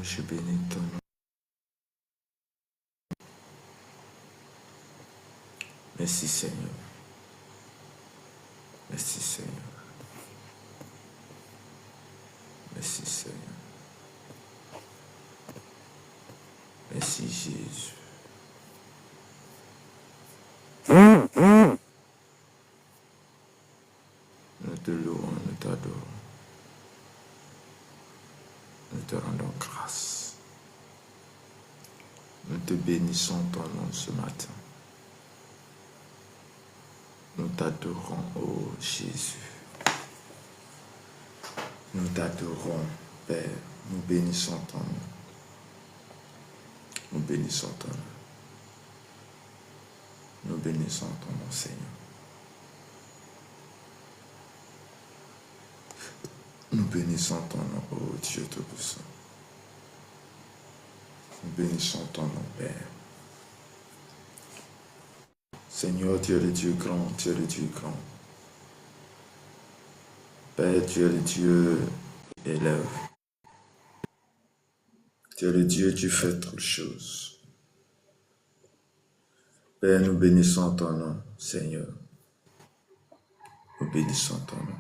je bénis ton nom. Merci Seigneur. Merci Seigneur. Merci Seigneur. Merci Jésus. Nous te louons, nous t'adorons. Nous te rendons grâce. Nous te bénissons ton nom ce matin. Nous t'adorons, ô Jésus. Nous t'adorons, Père. Nous bénissons ton nom. Nous bénissons ton nom. Nous bénissons ton nom, Seigneur. Nous bénissons ton nom, ô Dieu Tout-Puissant. Nous bénissons ton nom, Père. Seigneur, tu es le Dieu grand, tu es le Dieu grand. Père, tu es le Dieu qui élève. Tu es le Dieu, tu fais toutes choses. Père, nous bénissons ton nom, Seigneur. Nous bénissons ton nom.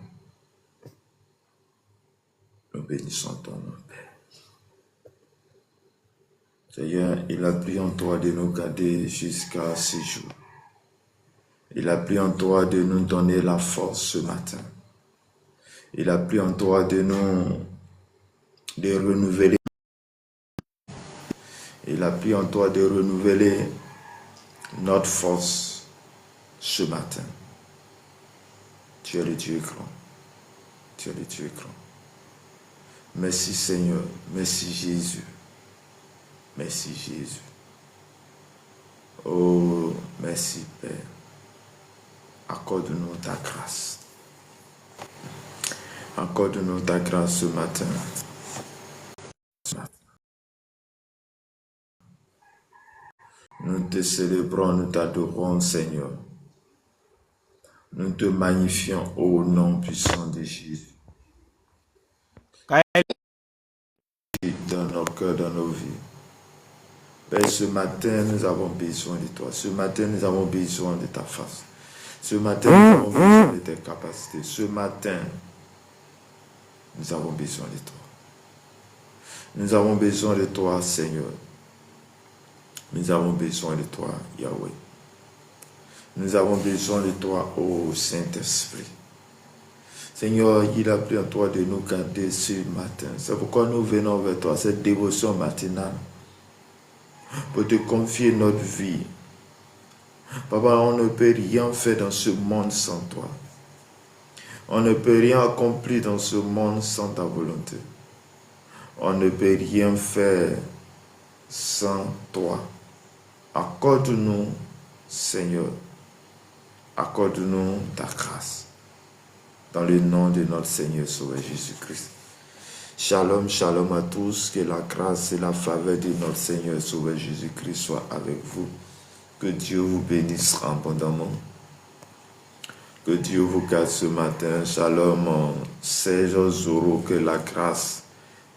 Nous bénissons ton nom, Père. Seigneur, il a plu en toi de nous garder jusqu'à ce jour. Il a plu en toi de nous donner la force ce matin. Il a plu en toi de nous renouveler. Il a plu en toi de renouveler notre force ce matin. Tu es le Dieu grand. Tu es le Dieu grand. Merci Seigneur. Merci Jésus. Merci Jésus. Oh, merci Père. Accorde-nous ta grâce. Accorde-nous ta grâce ce matin. Nous te célébrons, nous t'adorons, Seigneur. Nous te magnifions au nom puissant de Jésus. Dans nos cœurs, dans nos vies. Père, ce matin, nous avons besoin de toi. Ce matin, nous avons besoin de ta face. Ce matin, nous avons besoin de tes capacités. Ce matin, nous avons besoin de toi. Nous avons besoin de toi, Seigneur. Nous avons besoin de toi, Yahweh. Nous avons besoin de toi, ô Saint-Esprit. Seigneur, il a plu en toi de nous garder ce matin. C'est pourquoi nous venons vers toi, cette dévotion matinale, pour te confier notre vie. Papa, on ne peut rien faire dans ce monde sans toi. On ne peut rien accomplir dans ce monde sans ta volonté. On ne peut rien faire sans toi. Accorde-nous, Seigneur, accorde-nous ta grâce. Dans le nom de notre Seigneur Sauveur Jésus-Christ. Shalom, shalom à tous. Que la grâce et la faveur de notre Seigneur Sauveur Jésus-Christ soient avec vous. Que Dieu vous bénisse abondamment. Que Dieu vous garde ce matin. Shalom, Serge Zoro. Que la grâce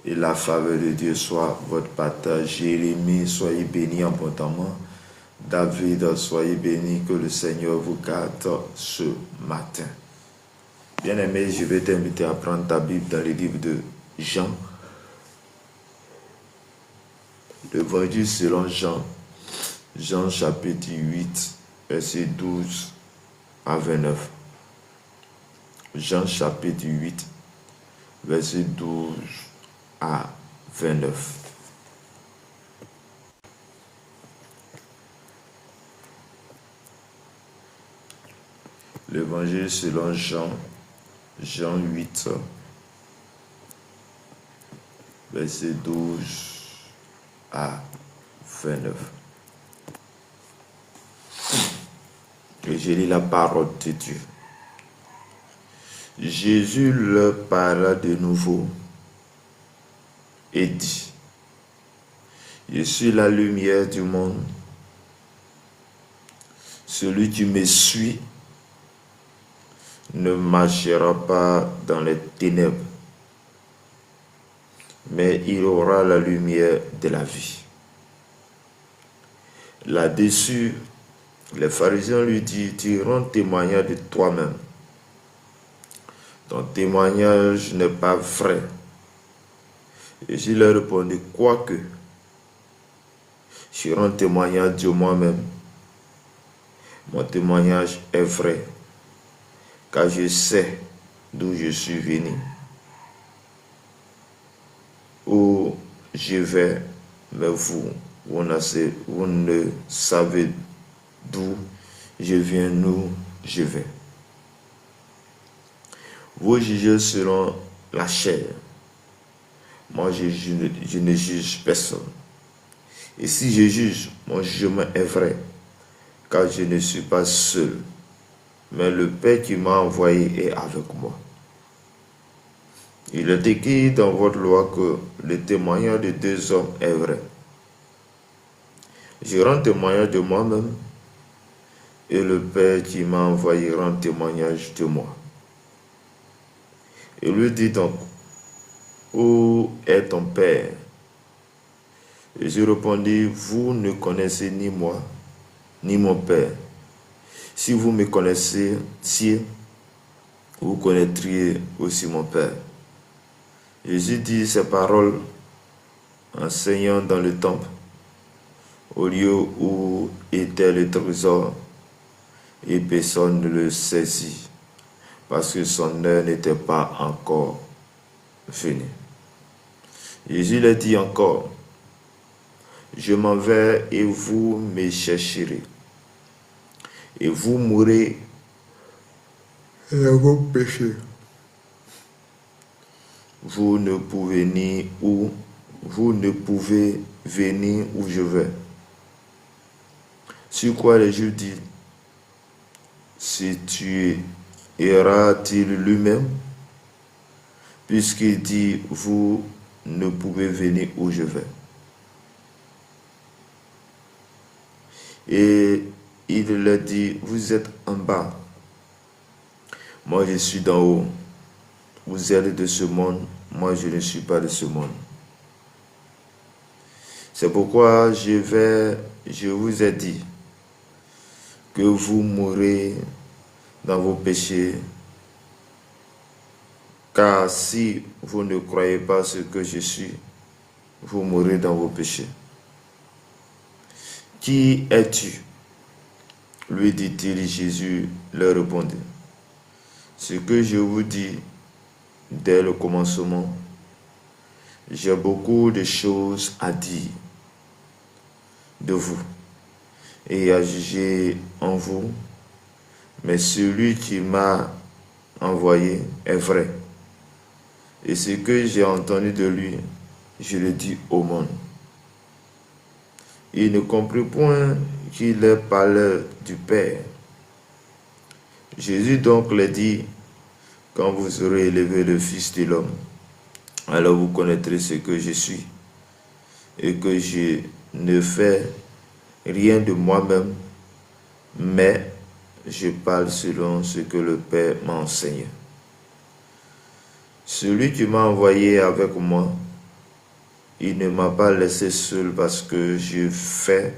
et la faveur de Dieu soient votre partage. Jérémie, soyez bénis abondamment. David, soyez bénis. Que le Seigneur vous garde ce matin. Bien-aimé, je vais t'inviter à prendre ta Bible dans le livre de Jean. L'évangile selon Jean. Jean chapitre 8, verset 12 à 29. Jean chapitre 8, verset 12 à 29. L'évangile selon Jean. Jean 8, verset 12 à 29. Et je lis la parole de Dieu. Jésus leur parla de nouveau et dit, je suis la lumière du monde. Celui qui me suit ne marchera pas dans les ténèbres, mais il aura la lumière de la vie. Là-dessus, les pharisiens lui disent, tu rends témoignage de toi-même. Ton témoignage n'est pas vrai. Et je leur répondis, quoique je rends témoignage de moi-même, mon témoignage est vrai, car je sais d'où je suis venu, où je vais, mais vous ne savez d'où je viens, où je vais. Vous jugez selon la chair. Moi, je ne juge personne. Et si je juge, mon jugement est vrai, car je ne suis pas seul, mais le Père qui m'a envoyé est avec moi. Il est écrit dans votre loi que le témoignage de deux hommes est vrai. Je rends témoignage de moi-même, et le Père qui m'a envoyé rend témoignage de moi. Il lui dit donc, où est ton Père? Et je répondis, vous ne connaissez ni moi, ni mon Père. Si vous me connaissez, vous connaîtriez aussi mon Père. Jésus dit ces paroles enseignant dans le temple, au lieu où était le trésor, et personne ne le saisit, parce que son heure n'était pas encore venue. Jésus leur dit encore, je m'en vais et vous me chercherez, et vous mourrez dans vos péchés. Vous ne pouvez venir où je vais. Sur quoi les Juifs disent, si tu ira-t-il lui-même, puisqu'il dit, vous ne pouvez venir où je vais. Et il leur dit, vous êtes en bas, moi je suis d'en haut. Vous êtes de ce monde, moi je ne suis pas de ce monde. C'est pourquoi je vous ai dit que vous mourrez dans vos péchés, car si vous ne croyez pas ce que je suis, vous mourrez dans vos péchés. Qui es-tu? Lui dit-il. Jésus leur répondit, ce que je vous dis dès le commencement, j'ai beaucoup de choses à dire de vous et à juger en vous, mais celui qui m'a envoyé est vrai, et ce que j'ai entendu de lui, je le dis au monde. Il ne comprit point qu'il leur parlait du Père. Jésus donc leur dit, quand vous aurez élevé le Fils de l'homme, alors vous connaîtrez ce que je suis, et que je ne fais rien de moi-même, mais je parle selon ce que le Père m'a enseigné. Celui qui m'a envoyé avec moi, il ne m'a pas laissé seul parce que je fais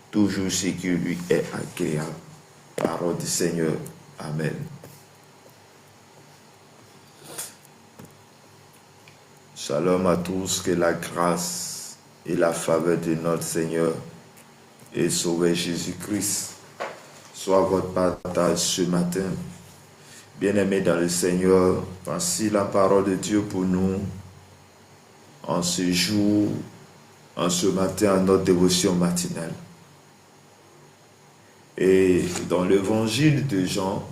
toujours ce qui lui est agréable. Parole du Seigneur. Amen. Shalom à tous, que la grâce et la faveur de notre Seigneur et Sauveur Jésus-Christ soit votre partage ce matin. Bien-aimés dans le Seigneur, voici la parole de Dieu pour nous en ce jour, en ce matin, à notre dévotion matinale. Et dans l'évangile de Jean,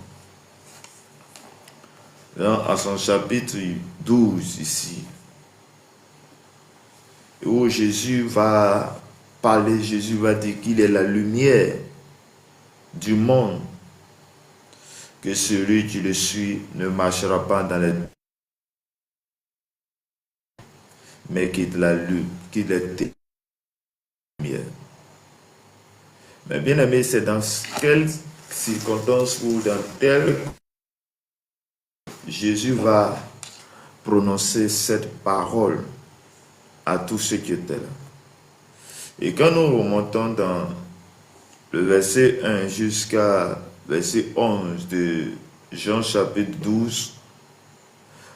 à son chapitre 12 ici, où Jésus va parler, Jésus va dire qu'il est la lumière du monde, que celui qui le suit ne marchera pas dans les mais qu'il est lumière. Mais bien aimé, c'est dans quelles circonstances ou dans telle Jésus va prononcer cette parole à tous ceux qui étaient là. Et quand nous remontons dans le verset 1 jusqu'à verset 11 de Jean chapitre 12,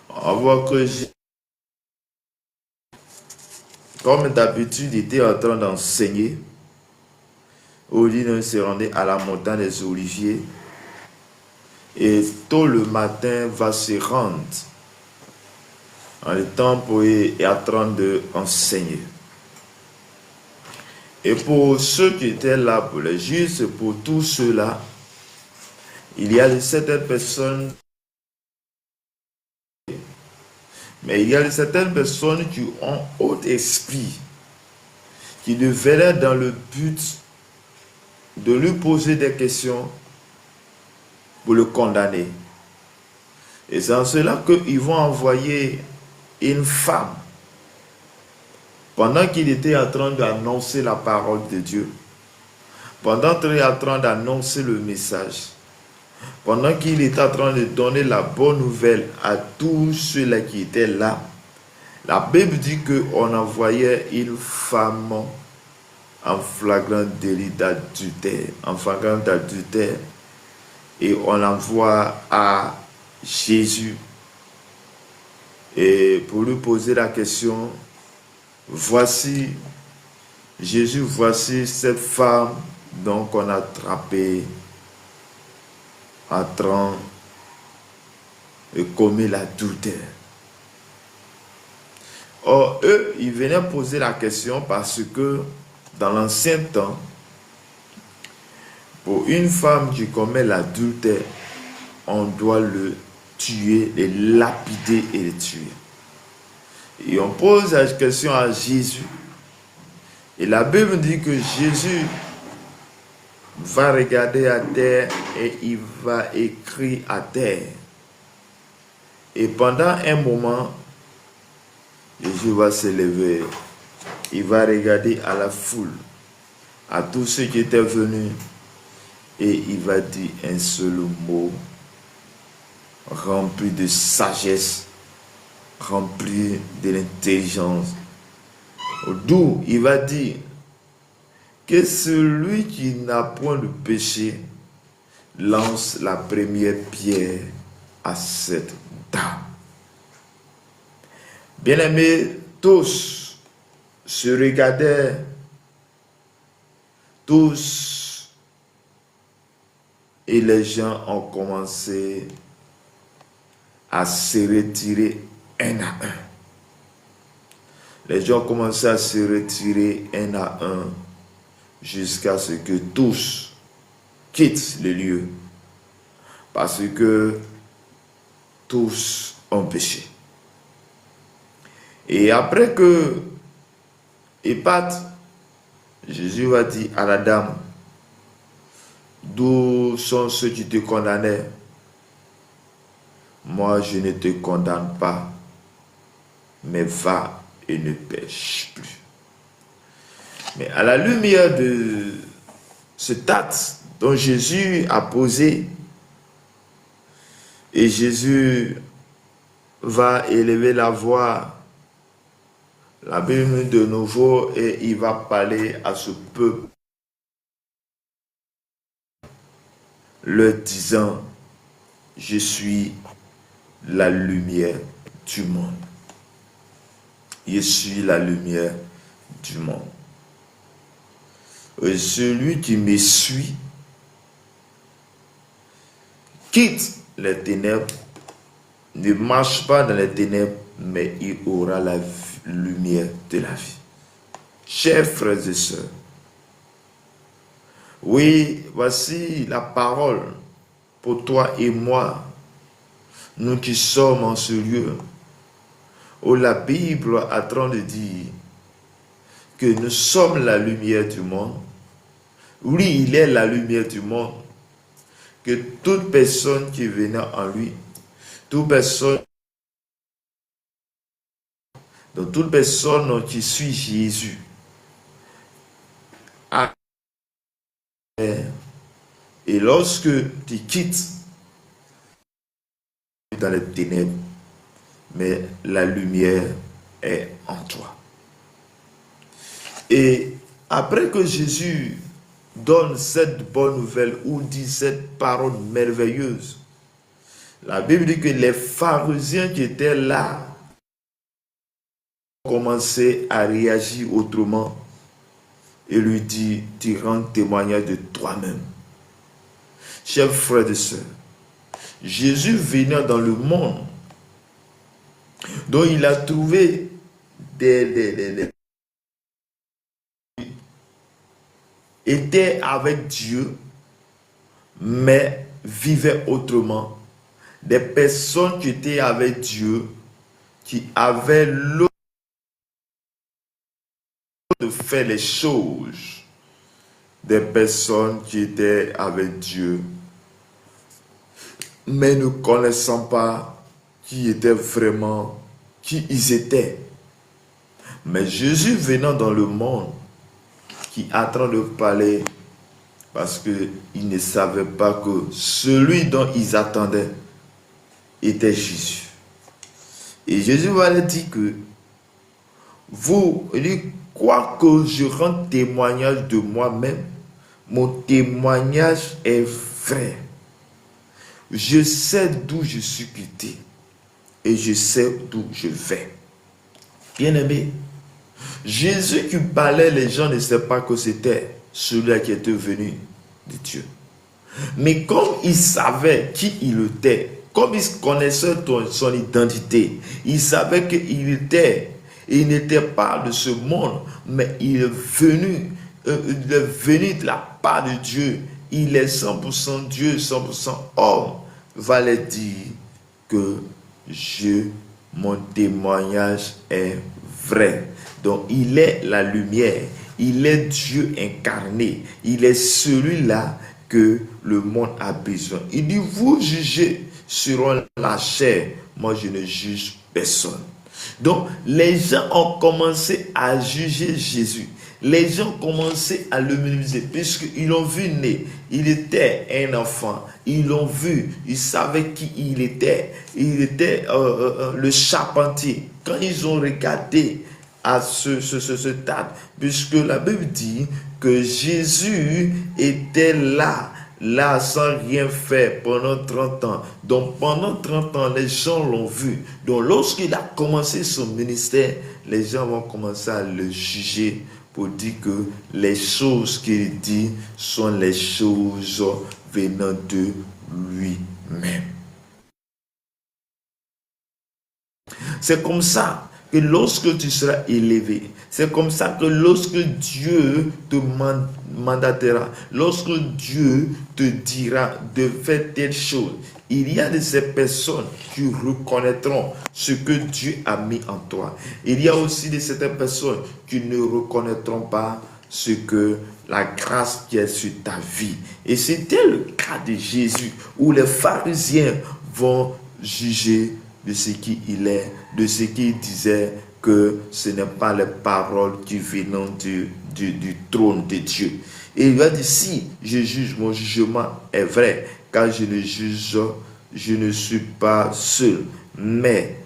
on voit que Jésus, comme d'habitude, était en train d'enseigner. Odile se rendait à la montagne des Oliviers et tôt le matin va se rendre dans le temple et est en train d'enseigner. Et pour ceux qui étaient là, pour les juifs, pour tous ceux-là, il y a certaines personnes, mais il y a certaines personnes qui ont haut esprit, qui devenaient dans le but de lui poser des questions pour le condamner. Et c'est en cela qu'ils vont envoyer une femme pendant qu'il était en train d'annoncer la parole de Dieu, pendant qu'il était en train d'annoncer le message, pendant qu'il était en train de donner la bonne nouvelle à tous ceux-là qui étaient là. La Bible dit qu'on envoyait une femme en flagrant délit d'adultère, et on l'envoie à Jésus et pour lui poser la question, voici Jésus, voici cette femme donc on a attrapé en train de commettre l'adultère. Or, eux, ils venaient poser la question parce que dans l'ancien temps, pour une femme qui commet l'adultère, on doit le tuer, le lapider et le tuer. Et on pose la question à Jésus. Et la Bible dit que Jésus va regarder à terre et il va écrire à terre. Et pendant un moment, Jésus va se lever. Il va regarder à la foule, à tous ceux qui étaient venus, et il va dire un seul mot, rempli de sagesse, rempli de l'intelligence. D'où il va dire que celui qui n'a point de péché lance la première pierre à cette dame. Bien-aimés, tous se regardaient, tous, et les gens ont commencé à se retirer un à un. Les gens ont commencé à se retirer un à un jusqu'à ce que tous quittent le lieu. Parce que tous ont péché. Et après que ils partent, Jésus va dire à la dame, d'où sont ceux qui te condamnaient? Moi, je ne te condamne pas, mais va et ne pêche plus. Mais à la lumière de cet acte dont Jésus a posé, et Jésus va élever la voix, la Bible de nouveau, et il va parler à ce peuple, leur disant, je suis la lumière du monde. Je suis la lumière du monde. Et celui qui me suit quitte les ténèbres, ne marche pas dans les ténèbres, mais il aura la lumière de la vie. Chers frères et sœurs, oui, voici la parole pour toi et moi, nous qui sommes en ce lieu, où la Bible est en train de dire que nous sommes la lumière du monde. Oui, il est la lumière du monde. Que toute personne qui venait en lui, toute personne qui suit Jésus, et lorsque tu quittes dans les ténèbres, mais la lumière est en toi. Et après que Jésus donne cette bonne nouvelle ou dit cette parole merveilleuse, la Bible dit que les pharisiens qui étaient là ont commencé à réagir autrement et lui dit, tu rends témoignage de toi-même. Chers frères et sœurs, Jésus venant dans le monde, dont il a trouvé était avec Dieu, mais vivait autrement. Des personnes qui étaient avec Dieu, qui avaient l'eau de faire les choses. Des personnes qui étaient avec Dieu, mais ne connaissant pas qui étaient vraiment, qui ils étaient. Mais Jésus venant dans le monde, qui est en train de parler, parce qu'ils ne savaient pas que celui dont ils attendaient était Jésus. Et Jésus va leur dire que vous, quoi que je rende témoignage de moi-même, mon témoignage est vrai. Je sais d'où je suis quitté et je sais d'où je vais. Bien-aimé, Jésus qui parlait, les gens ne savaient pas que c'était celui qui était venu de Dieu. Mais comme il savait qui il était, comme il connaissait son identité, il savait qu'il était, il n'était pas de ce monde, mais il est venu de la part de Dieu. Il est 100% Dieu, 100% homme. Va le dire que mon témoignage est vrai. Donc il est la lumière, il est Dieu incarné, il est celui-là que le monde a besoin. Il dit, vous jugez selon la chair, moi je ne juge personne. Donc les gens ont commencé à juger Jésus. Les gens ont commencé à le minimiser puisqu'ils l'ont vu né. Il était un enfant. Ils l'ont vu. Ils savaient qui il était. Il était le charpentier. Quand ils ont regardé à ce stade, puisque la Bible dit que Jésus était là sans rien faire pendant 30 ans. Donc pendant 30 ans, les gens l'ont vu. Donc lorsqu'il a commencé son ministère, les gens vont commencer à le juger pour dire que les choses qu'il dit sont les choses venant de lui-même. C'est comme ça que lorsque tu seras élevé, c'est comme ça que lorsque Dieu te mandatera, lorsque Dieu te dira de faire telle chose, il y a de ces personnes qui reconnaîtront ce que Dieu a mis en toi. Il y a aussi de certaines personnes qui ne reconnaîtront pas ce que la grâce qui est sur ta vie. Et c'était le cas de Jésus, où les pharisiens vont juger de ce qu'il est, de ce qu'il disait, que ce n'est pas les paroles qui viennent du trône de Dieu. Et il va dire, si je juge, mon jugement est vrai, car je ne juge, je ne suis pas seul, mais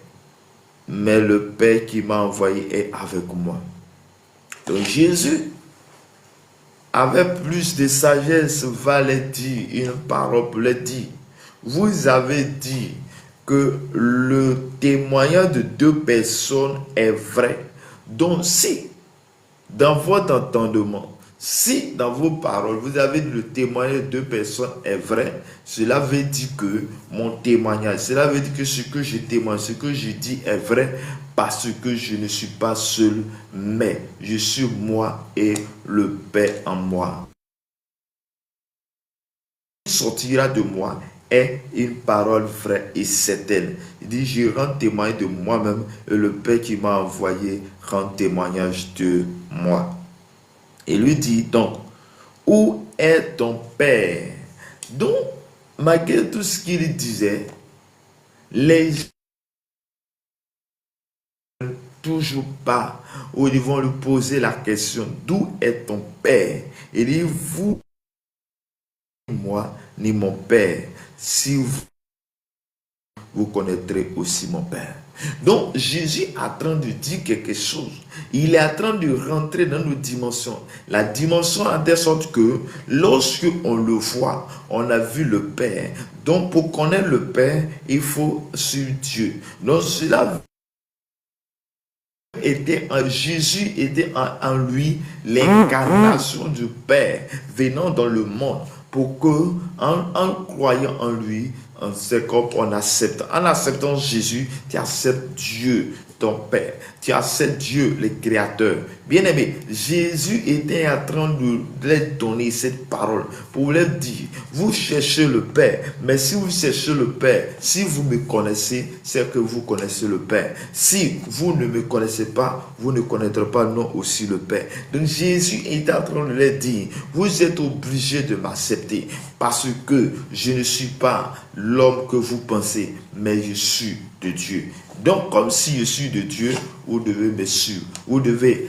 le Père qui m'a envoyé est avec moi. Donc Jésus avait plus de sagesse, va le dire, une parole pour le dire. Vous avez dit que le témoignage de deux personnes est vrai. Donc si, dans votre entendement, si dans vos paroles, vous avez dit le témoignage de deux personnes est vrai, cela veut dire que mon témoignage, cela veut dire que ce que je témoigne, ce que je dis est vrai, parce que je ne suis pas seul, mais je suis moi et le Père en moi. Ce qui sortira de moi est une parole vraie et certaine. Il dit, je rends témoignage de moi-même et le Père qui m'a envoyé rend témoignage de moi. Et lui dit donc, où est ton Père? Donc, malgré tout ce qu'il disait, les gens ne toujours pas, où ils vont lui poser la question, d'où est ton Père? Il dit, vous, ni moi, ni mon Père. Si vous connaîtrez aussi mon Père. Donc, Jésus est en train de dire quelque chose. Il est en train de rentrer dans nos dimensions. La dimension en telle sorte que lorsque on le voit, on a vu le Père. Donc, pour connaître le Père, il faut suivre Dieu. Donc, cela Jésus était en lui l'incarnation du Père venant dans le monde pour que en croyant en lui, c'est comme on accepte. En acceptant Jésus, tu acceptes Dieu, ton Père. Tu acceptes Dieu, le Créateur. Bien-aimé, Jésus était en train de leur donner cette parole pour leur dire, vous cherchez le Père, mais si vous cherchez le Père, si vous me connaissez, c'est que vous connaissez le Père. Si vous ne me connaissez pas, vous ne connaîtrez pas non aussi le Père. Donc Jésus est en train de leur dire, vous êtes obligés de m'accepter parce que je ne suis pas l'homme que vous pensez, mais je suis de Dieu. Donc, comme si je suis de Dieu, vous devez me suivre, vous devez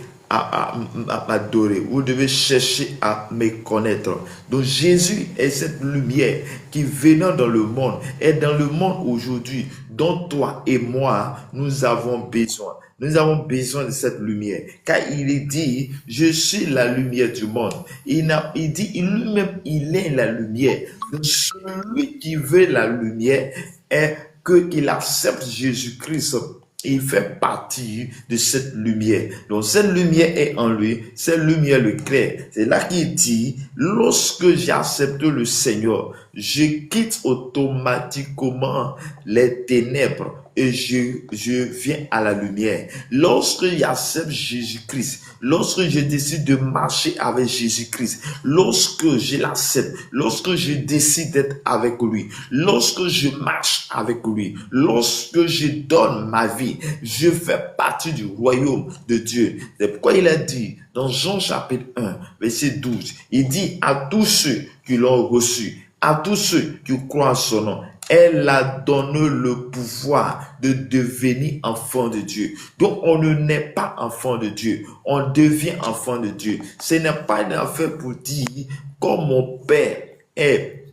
m'adorer, vous devez chercher à me connaître. Donc, Jésus est cette lumière qui venant dans le monde, est dans le monde aujourd'hui, dont toi et moi, nous avons besoin. Nous avons besoin de cette lumière. Car il est dit, je suis la lumière du monde. Il dit, lui-même, il est la lumière. Donc, celui qui veut la lumière est qu'il accepte Jésus-Christ. Il fait partie de cette lumière. Donc, cette lumière est en lui. Cette lumière le clair. C'est là qu'il dit, lorsque j'accepte le Seigneur, je quitte automatiquement les ténèbres et je viens à la lumière. Lorsque j'accepte Jésus-Christ, lorsque je décide de marcher avec Jésus-Christ, lorsque je l'accepte, lorsque je décide d'être avec lui, lorsque je marche avec lui, lorsque je donne ma vie, je fais partie du royaume de Dieu. C'est pourquoi il a dit dans Jean chapitre 1, verset 12, il dit à tous ceux qui l'ont reçu, à tous ceux qui croient en son nom, elle a donné le pouvoir de devenir enfant de Dieu. Donc, on ne naît pas enfant de Dieu. On devient enfant de Dieu. Ce n'est pas une affaire pour dire, comme mon père est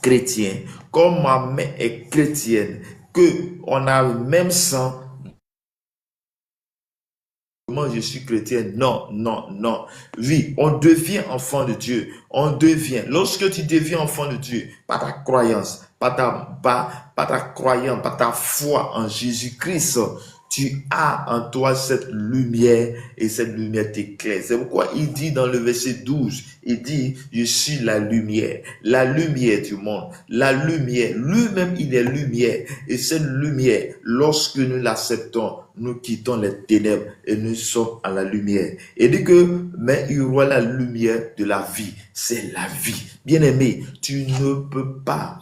chrétien, comme ma mère est chrétienne, que on a le même sang. Moi, je suis chrétien. Non, non, non. Oui, on devient enfant de Dieu. On devient. Lorsque tu deviens enfant de Dieu, par ta croyance, par ta croyance, par ta foi en Jésus-Christ, tu as en toi cette lumière et cette lumière t'éclaire. C'est pourquoi il dit dans le verset 12, il dit, je suis la lumière du monde, la lumière. Lui-même, il est lumière. Et cette lumière, lorsque nous l'acceptons, nous quittons les ténèbres et nous sommes à la lumière. Et dit que, mais il y aura la lumière de la vie. C'est la vie. Bien-aimé, tu ne peux pas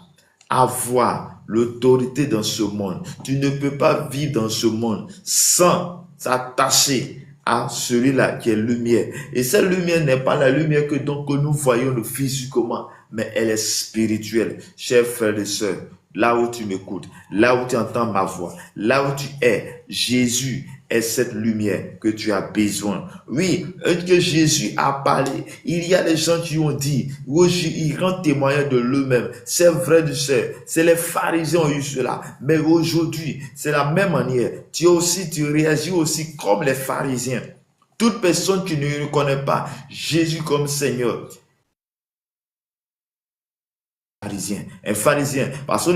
avoir l'autorité dans ce monde. Tu ne peux pas vivre dans ce monde sans s'attacher à celui-là qui est lumière. Et cette lumière n'est pas la lumière que nous voyons physiquement, mais elle est spirituelle. Chers frères et sœurs, là où tu m'écoutes, là où tu entends ma voix, là où tu es, Jésus est cette lumière que tu as besoin. Oui, que Jésus a parlé. Il y a des gens qui ont dit, ils rendent témoignage de eux-mêmes. C'est vrai du sœur. C'est les pharisiens ont eu cela. Mais aujourd'hui, c'est la même manière. Tu réagis aussi comme les pharisiens. Toute personne qui ne reconnaît pas Jésus comme Seigneur, un pharisien, parce que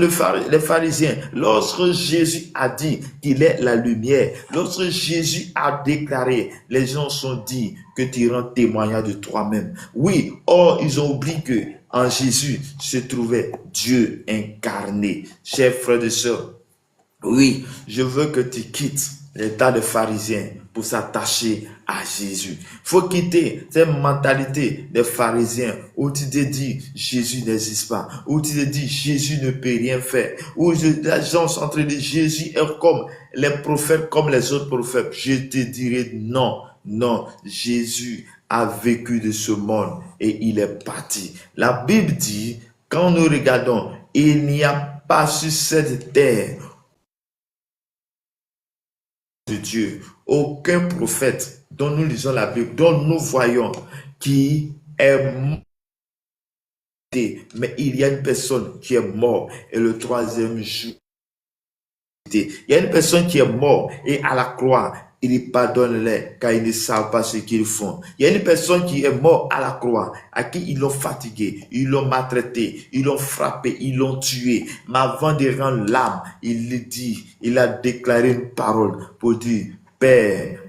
les pharisiens, lorsque Jésus a dit qu'il est la lumière, lorsque Jésus a déclaré, les gens sont dit que tu rends témoignage de toi-même. Oui, or ils ont oublié que en Jésus se trouvait Dieu incarné. Chers frères et sœurs, oui, je veux que tu quittes l'état de pharisien pour s'attacher à Jésus. Faut quitter cette mentalité des pharisiens où tu te dis Jésus n'existe pas, où tu te dis Jésus ne peut rien faire, où les gens sont en train de dire Jésus est comme les prophètes, comme les autres prophètes. Je te dirai non, non, Jésus a vécu de ce monde et il est parti. La Bible dit, quand nous regardons, il n'y a pas sur cette terre de Dieu, aucun prophète dont nous lisons la Bible, dont nous voyons qui est mort, mais il y a une personne qui est morte et le troisième jour Il y a une personne qui est morte et à la croix, il pardonne-les car ils ne savent pas ce qu'ils font. Il y a une personne qui est morte à la croix, à qui ils l'ont fatigué, ils l'ont maltraité, ils l'ont frappé, ils l'ont tué. Mais avant de rendre l'âme, il a déclaré une parole pour dire, Père,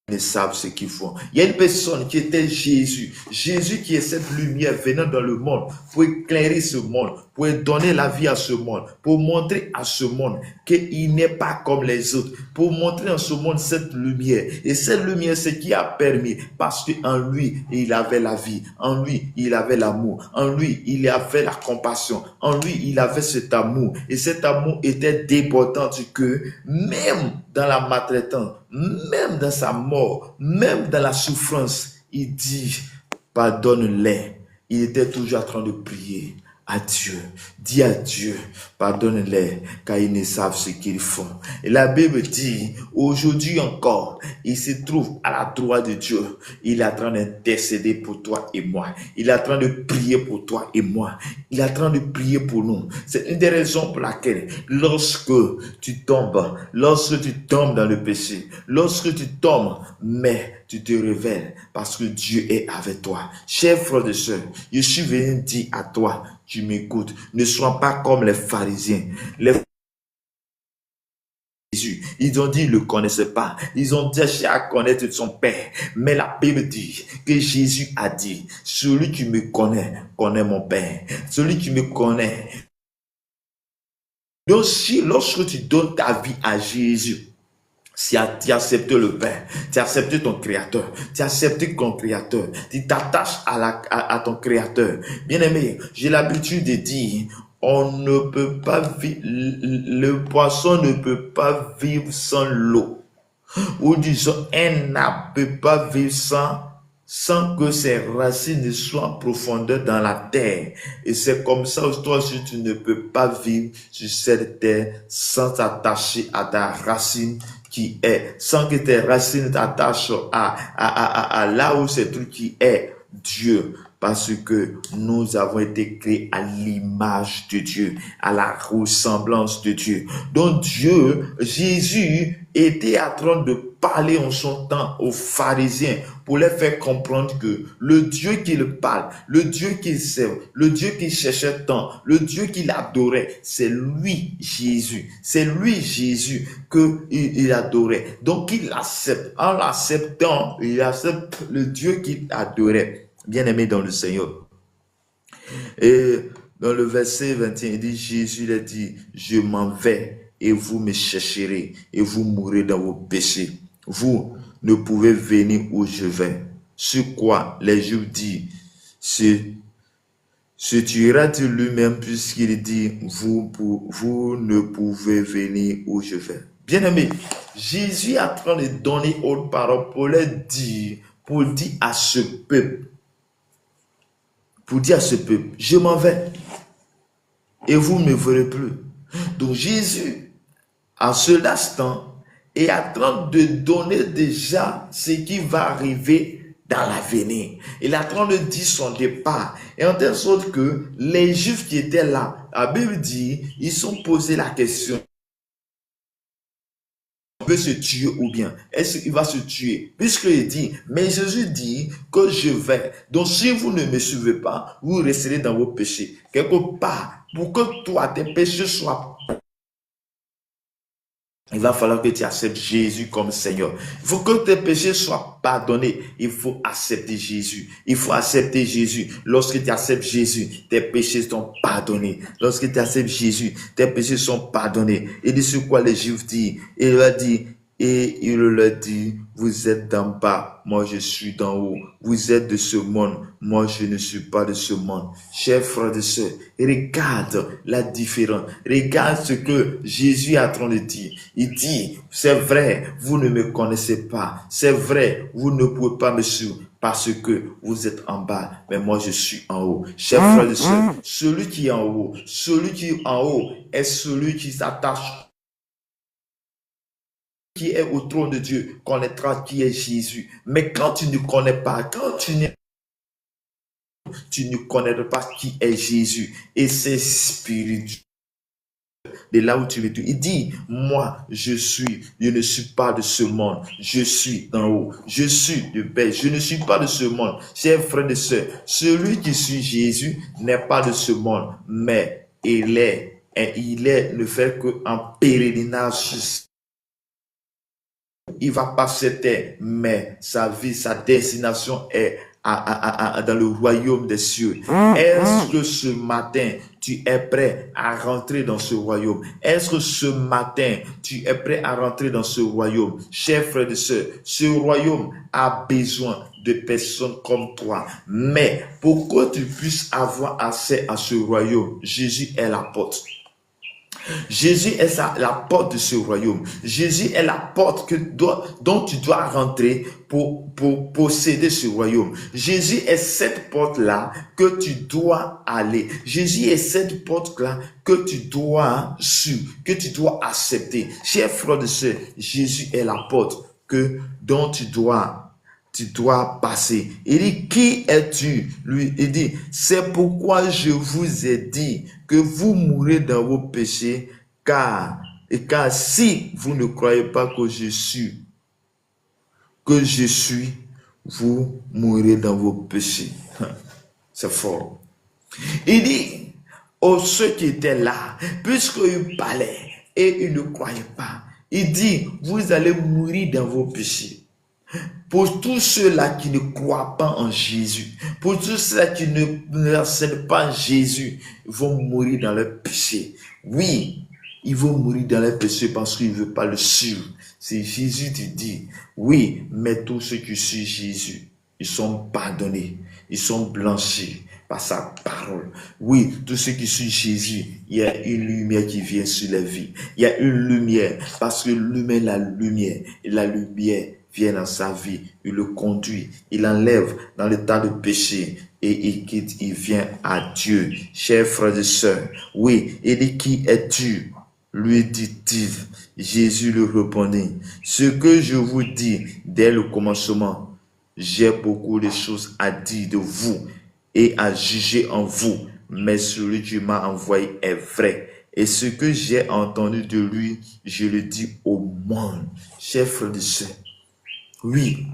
ne savent ce qu'ils font. Il y a une personne qui était Jésus. Jésus qui est cette lumière venant dans le monde pour éclairer ce monde, pour donner la vie à ce monde, pour montrer à ce monde qu'il n'est pas comme les autres, pour montrer à ce monde cette lumière. Et cette lumière, c'est ce qui a permis, parce qu'en lui, il avait la vie, en lui, il avait l'amour, en lui, il avait la compassion, en lui, il avait cet amour. Et cet amour était débordant que même dans la maltraitance, même dans sa mort, même dans la souffrance, il dit, pardonne-les. Il était toujours en train de prier à Dieu. Dis à Dieu, pardonne-les, car ils ne savent ce qu'ils font. Et la Bible dit, aujourd'hui encore, il se trouve à la droite de Dieu. Il est en train d'intercéder pour toi et moi. Il est en train de prier pour toi et moi. Il est en train de prier pour nous. C'est une des raisons pour laquelle, lorsque tu tombes dans le péché, lorsque tu tombes, mais tu te révèles parce que Dieu est avec toi. Chers frères et sœurs, je suis venu dire à toi, tu m'écoutes, ne sois pas comme les pharisiens. Les Jésus, ils ont dit, ils ne le connaissaient pas. Ils ont cherché à connaître son Père. Mais la Bible dit que Jésus a dit, celui qui me connaît, connaît mon Père. Celui qui me connaît. Donc si lorsque tu donnes ta vie à Jésus, si tu acceptes le Père, tu acceptes ton Créateur, tu acceptes ton Créateur, tu t'attaches à ton Créateur. Bien aimé, j'ai l'habitude de dire, on ne peut pas vivre, le poisson ne peut pas vivre sans l'eau. Ou disons, un arbre ne peut pas vivre sans que ses racines ne soient en profondeur dans la terre. Et c'est comme ça, toi aussi, tu ne peux pas vivre sur cette terre sans t'attacher à ta racine qui est, sans que tes racines t'attachent à là où c'est tout qui est Dieu. Parce que nous avons été créés à l'image de Dieu, à la ressemblance de Dieu. Donc Dieu, Jésus était en train de parler en son temps aux pharisiens pour leur faire comprendre que le Dieu qu'il parle, le Dieu qu'il servent, le Dieu qu'il cherchait tant, le Dieu qu'il adorait, c'est lui Jésus. C'est lui Jésus qu'il adorait. Donc il accepte. En l'acceptant, il accepte le Dieu qu'il adorait. Bien-aimé dans le Seigneur. Et dans le verset 21, il dit, Jésus il a dit, je m'en vais et vous me chercherez et vous mourrez dans vos péchés. Vous ne pouvez venir où je vais. Sur quoi les Juifs disent, se tuera-t-il lui-même puisqu'il dit, vous ne pouvez venir où je vais. Bien-aimé, Jésus est en train de donner autre parole pour dire à ce peuple, je m'en vais et vous ne me verrez plus. Donc Jésus, en ce instant, est en train de donner déjà ce qui va arriver dans l'avenir. Il est en train de dire son départ. Et en telle sorte que les Juifs qui étaient là, la Bible dit, ils sont posés la question. Peut se tuer ou bien est-ce qu'il va se tuer puisqu'il dit, mais Jésus dit que je vais, donc si vous ne me suivez pas, vous resterez dans vos péchés. Quelque part, pour que toi tes péchés soient, il va falloir que tu acceptes Jésus comme Seigneur. Il faut que tes péchés soient pardonnés. Il faut accepter Jésus. Il faut accepter Jésus. Lorsque tu acceptes Jésus, tes péchés sont pardonnés. Lorsque tu acceptes Jésus, tes péchés sont pardonnés. Et de ce quoi les Juifs disent, il leur dit, vous êtes d'en bas, moi je suis d'en haut. Vous êtes de ce monde, moi je ne suis pas de ce monde. Chers frères et sœurs, regarde la différence. Regarde ce que Jésus est en train de dire. Il dit, c'est vrai, vous ne me connaissez pas. C'est vrai, vous ne pouvez pas me suivre parce que vous êtes en bas, mais moi je suis en haut. Chers frères et sœurs, celui qui est en haut est celui qui s'attache, qui est au trône de Dieu, connaîtra qui est Jésus. Mais quand tu ne connais pas, tu ne connaîtras pas qui est Jésus. Et c'est spirituel. de là où tu es. Il dit, moi, je ne suis pas de ce monde, je suis d'en haut, je suis de paix, je ne suis pas de ce monde. Chers frères et sœurs, celui qui suit Jésus n'est pas de ce monde, mais il ne fait qu'en pèlerinage. Il va pas se taire, mais sa vie, sa destination est dans le royaume des cieux. Est-ce que ce matin, tu es prêt à rentrer dans ce royaume? Est-ce que ce matin, tu es prêt à rentrer dans ce royaume? Chers frères et sœurs, ce royaume a besoin de personnes comme toi. Mais pour que tu puisses avoir accès à ce royaume, Jésus est la porte. Jésus est la porte de ce royaume. Jésus est la porte dont tu dois rentrer pour posséder ce royaume. Jésus est cette porte-là que tu dois aller. Jésus est cette porte-là que tu dois suivre, que tu dois accepter. Chers frères et sœurs, Jésus est la porte dont tu dois passer. Il dit, qui es-tu? Lui, il dit, c'est pourquoi je vous ai dit que vous mourrez dans vos péchés, car si vous ne croyez pas que je suis, vous mourrez dans vos péchés. C'est fort. Il dit, ceux qui étaient là, puisqu'ils parlaient et ils ne croyaient pas, il dit, vous allez mourir dans vos péchés. Pour tous ceux-là qui ne croient pas en Jésus, pour tous ceux-là qui ne acceptent pas Jésus, ils vont mourir dans leur péché. Oui, ils vont mourir dans leur péché parce qu'ils ne veulent pas le suivre. C'est Jésus qui dit, oui, mais tous ceux qui suivent Jésus, ils sont pardonnés, ils sont blanchis par sa parole. Oui, tous ceux qui suivent Jésus, il y a une lumière qui vient sur la vie. Il y a une lumière, parce que l'humain, la lumière, et la lumière vient dans sa vie, il le conduit, il enlève dans l'état de péché et il vient à Dieu. Chers frères et sœurs, oui, il dit, qui es-tu? Lui dit-il. Jésus lui répondit, ce que je vous dis dès le commencement, j'ai beaucoup de choses à dire de vous et à juger en vous, mais celui qui m'a envoyé est vrai. Et ce que j'ai entendu de lui, je le dis au monde. Chers frères et sœurs, oui,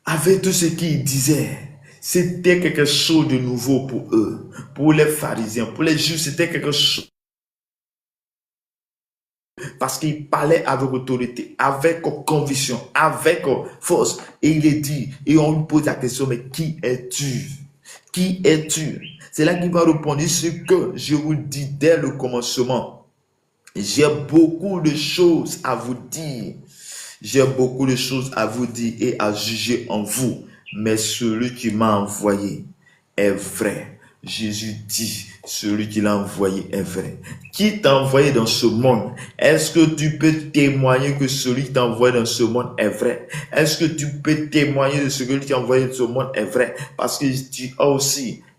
avec tout ce qu'il disait, c'était quelque chose de nouveau pour eux, pour les pharisiens, pour les juifs, c'était quelque chose. Parce qu'il parlait avec autorité, avec conviction, avec force. Et il est dit, et on lui pose la question, mais qui es-tu? Qui es-tu? C'est là qu'il va répondre, ce que je vous dis dès le commencement. J'ai beaucoup de choses à vous dire. J'ai beaucoup de choses à vous dire et à juger en vous, mais celui qui m'a envoyé est vrai. Jésus dit, celui qui l'a envoyé est vrai. Qui t'a envoyé dans ce monde? Est-ce que tu peux témoigner que celui qui t'a envoyé dans ce monde est vrai? Est-ce que tu peux témoigner de ce que celui qui t'a envoyé dans ce monde est vrai? Parce que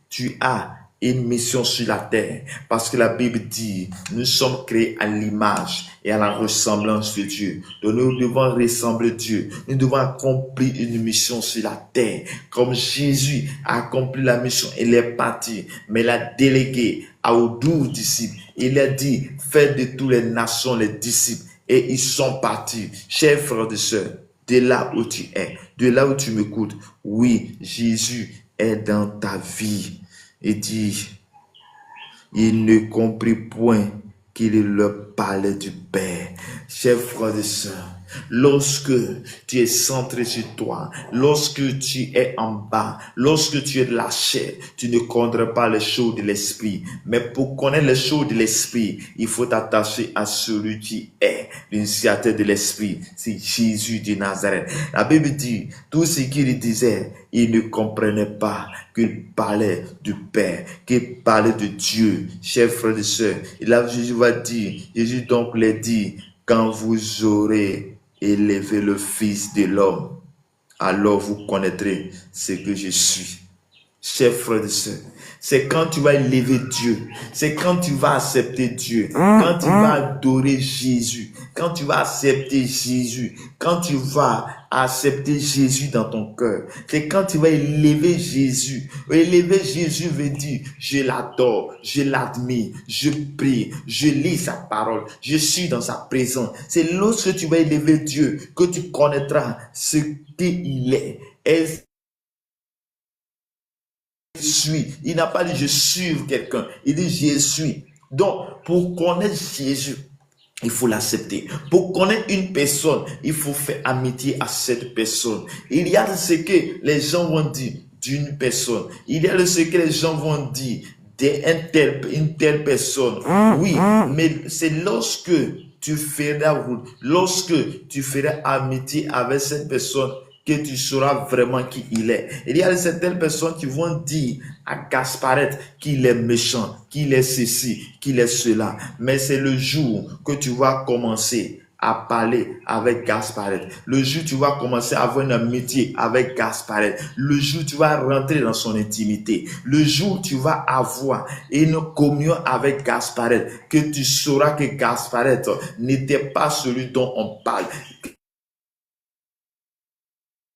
tu as une mission sur la terre. Parce que la Bible dit, nous sommes créés à l'image et à la ressemblance de Dieu. Donc nous devons ressembler Dieu. Nous devons accomplir une mission sur la terre. Comme Jésus a accompli la mission, il est parti, mais il a délégué aux 12 disciples. Il a dit, faites de toutes les nations les disciples. Et ils sont partis. Chers frères et sœurs, de là où tu es, de là où tu m'écoutes, oui, Jésus est dans ta vie. Il dit, il ne comprit point qu'il leur parlait du Père. Chers frères et sœurs, lorsque tu es centré sur toi, lorsque tu es en bas, lorsque tu es de la chair, tu ne connaîtras pas les choses de l'esprit. Mais pour connaître les choses de l'esprit, il faut t'attacher à celui qui est l'initiateur de l'esprit. C'est Jésus de Nazareth. La Bible dit, tout ce qu'il disait, il ne comprenait pas qu'il parlait du Père, qu'il parlait de Dieu. Chers frères et sœurs, et là Jésus va dire, Jésus donc les dit, quand vous aurez élevé le Fils de l'homme, alors vous connaîtrez ce que je suis. chers frères et sœurs, c'est quand tu vas élever Dieu, c'est quand tu vas accepter Dieu, quand tu vas adorer Jésus, quand tu vas accepter Jésus, quand tu vas accepter Jésus dans ton cœur, c'est quand tu vas élever Jésus. Élever Jésus veut dire, je l'adore, je l'admire, je prie, je lis sa parole, je suis dans sa présence. C'est lorsque tu vas élever Dieu que tu connaîtras ce qu'il est. Et je suis. Il n'a pas dit je suis quelqu'un. Il dit je suis. Donc, pour connaître Jésus, il faut l'accepter. Pour connaître une personne, il faut faire amitié à cette personne. Il y a ce que les gens vont dire d'une personne. Il y a ce que les gens vont dire d'une telle personne. Oui, mais c'est lorsque tu feras amitié avec cette personne que tu sauras vraiment qui il est. Il y a certaines personnes qui vont dire à Gasparette qu'il est méchant, qu'il est ceci, qu'il est cela. Mais c'est le jour que tu vas commencer à parler avec Gasparette. Le jour où tu vas commencer à avoir une amitié avec Gasparette. Le jour où tu vas rentrer dans son intimité. Le jour où tu vas avoir une communion avec Gasparette, que tu sauras que Gasparette n'était pas celui dont on parle.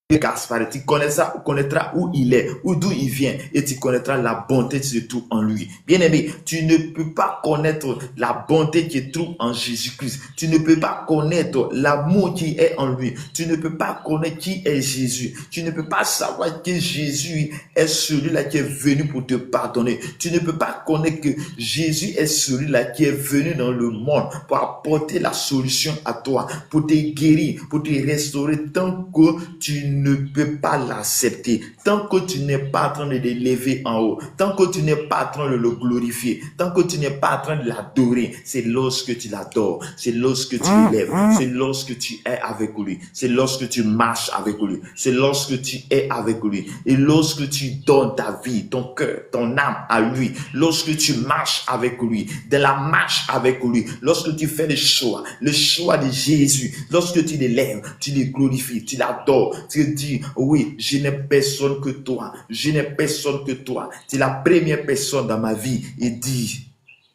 Gasparette, tu connaîtras où il est, d'où il vient, et tu connaîtras la bonté de tout en lui. Bien aimé, tu ne peux pas connaître la bonté qui est trouve en Jésus-Christ. Tu ne peux pas connaître l'amour qui est en lui. Tu ne peux pas connaître qui est Jésus. Tu ne peux pas savoir que Jésus est celui-là qui est venu pour te pardonner. Tu ne peux pas connaître que Jésus est celui-là qui est venu dans le monde pour apporter la solution à toi, pour te guérir, pour te restaurer, tant que tu ne peux pas l'accepter, tant que tu n'es pas en train de l'élever en haut, tant que tu n'es pas en train de le glorifier, tant que tu n'es pas en train de l'adorer. C'est lorsque tu l'adores, c'est lorsque tu l'élèves, c'est lorsque tu es avec lui, c'est lorsque tu marches avec lui, c'est lorsque tu es avec lui, et lorsque tu donnes ta vie, ton cœur, ton âme à lui, lorsque tu marches avec lui, de la marche avec lui, lorsque tu fais le choix de Jésus, lorsque tu l'élèves, tu le glorifies, tu l'adores, tu dis, oui, je n'ai personne que toi, je n'ai personne que toi, tu es la première personne dans ma vie. Et dit,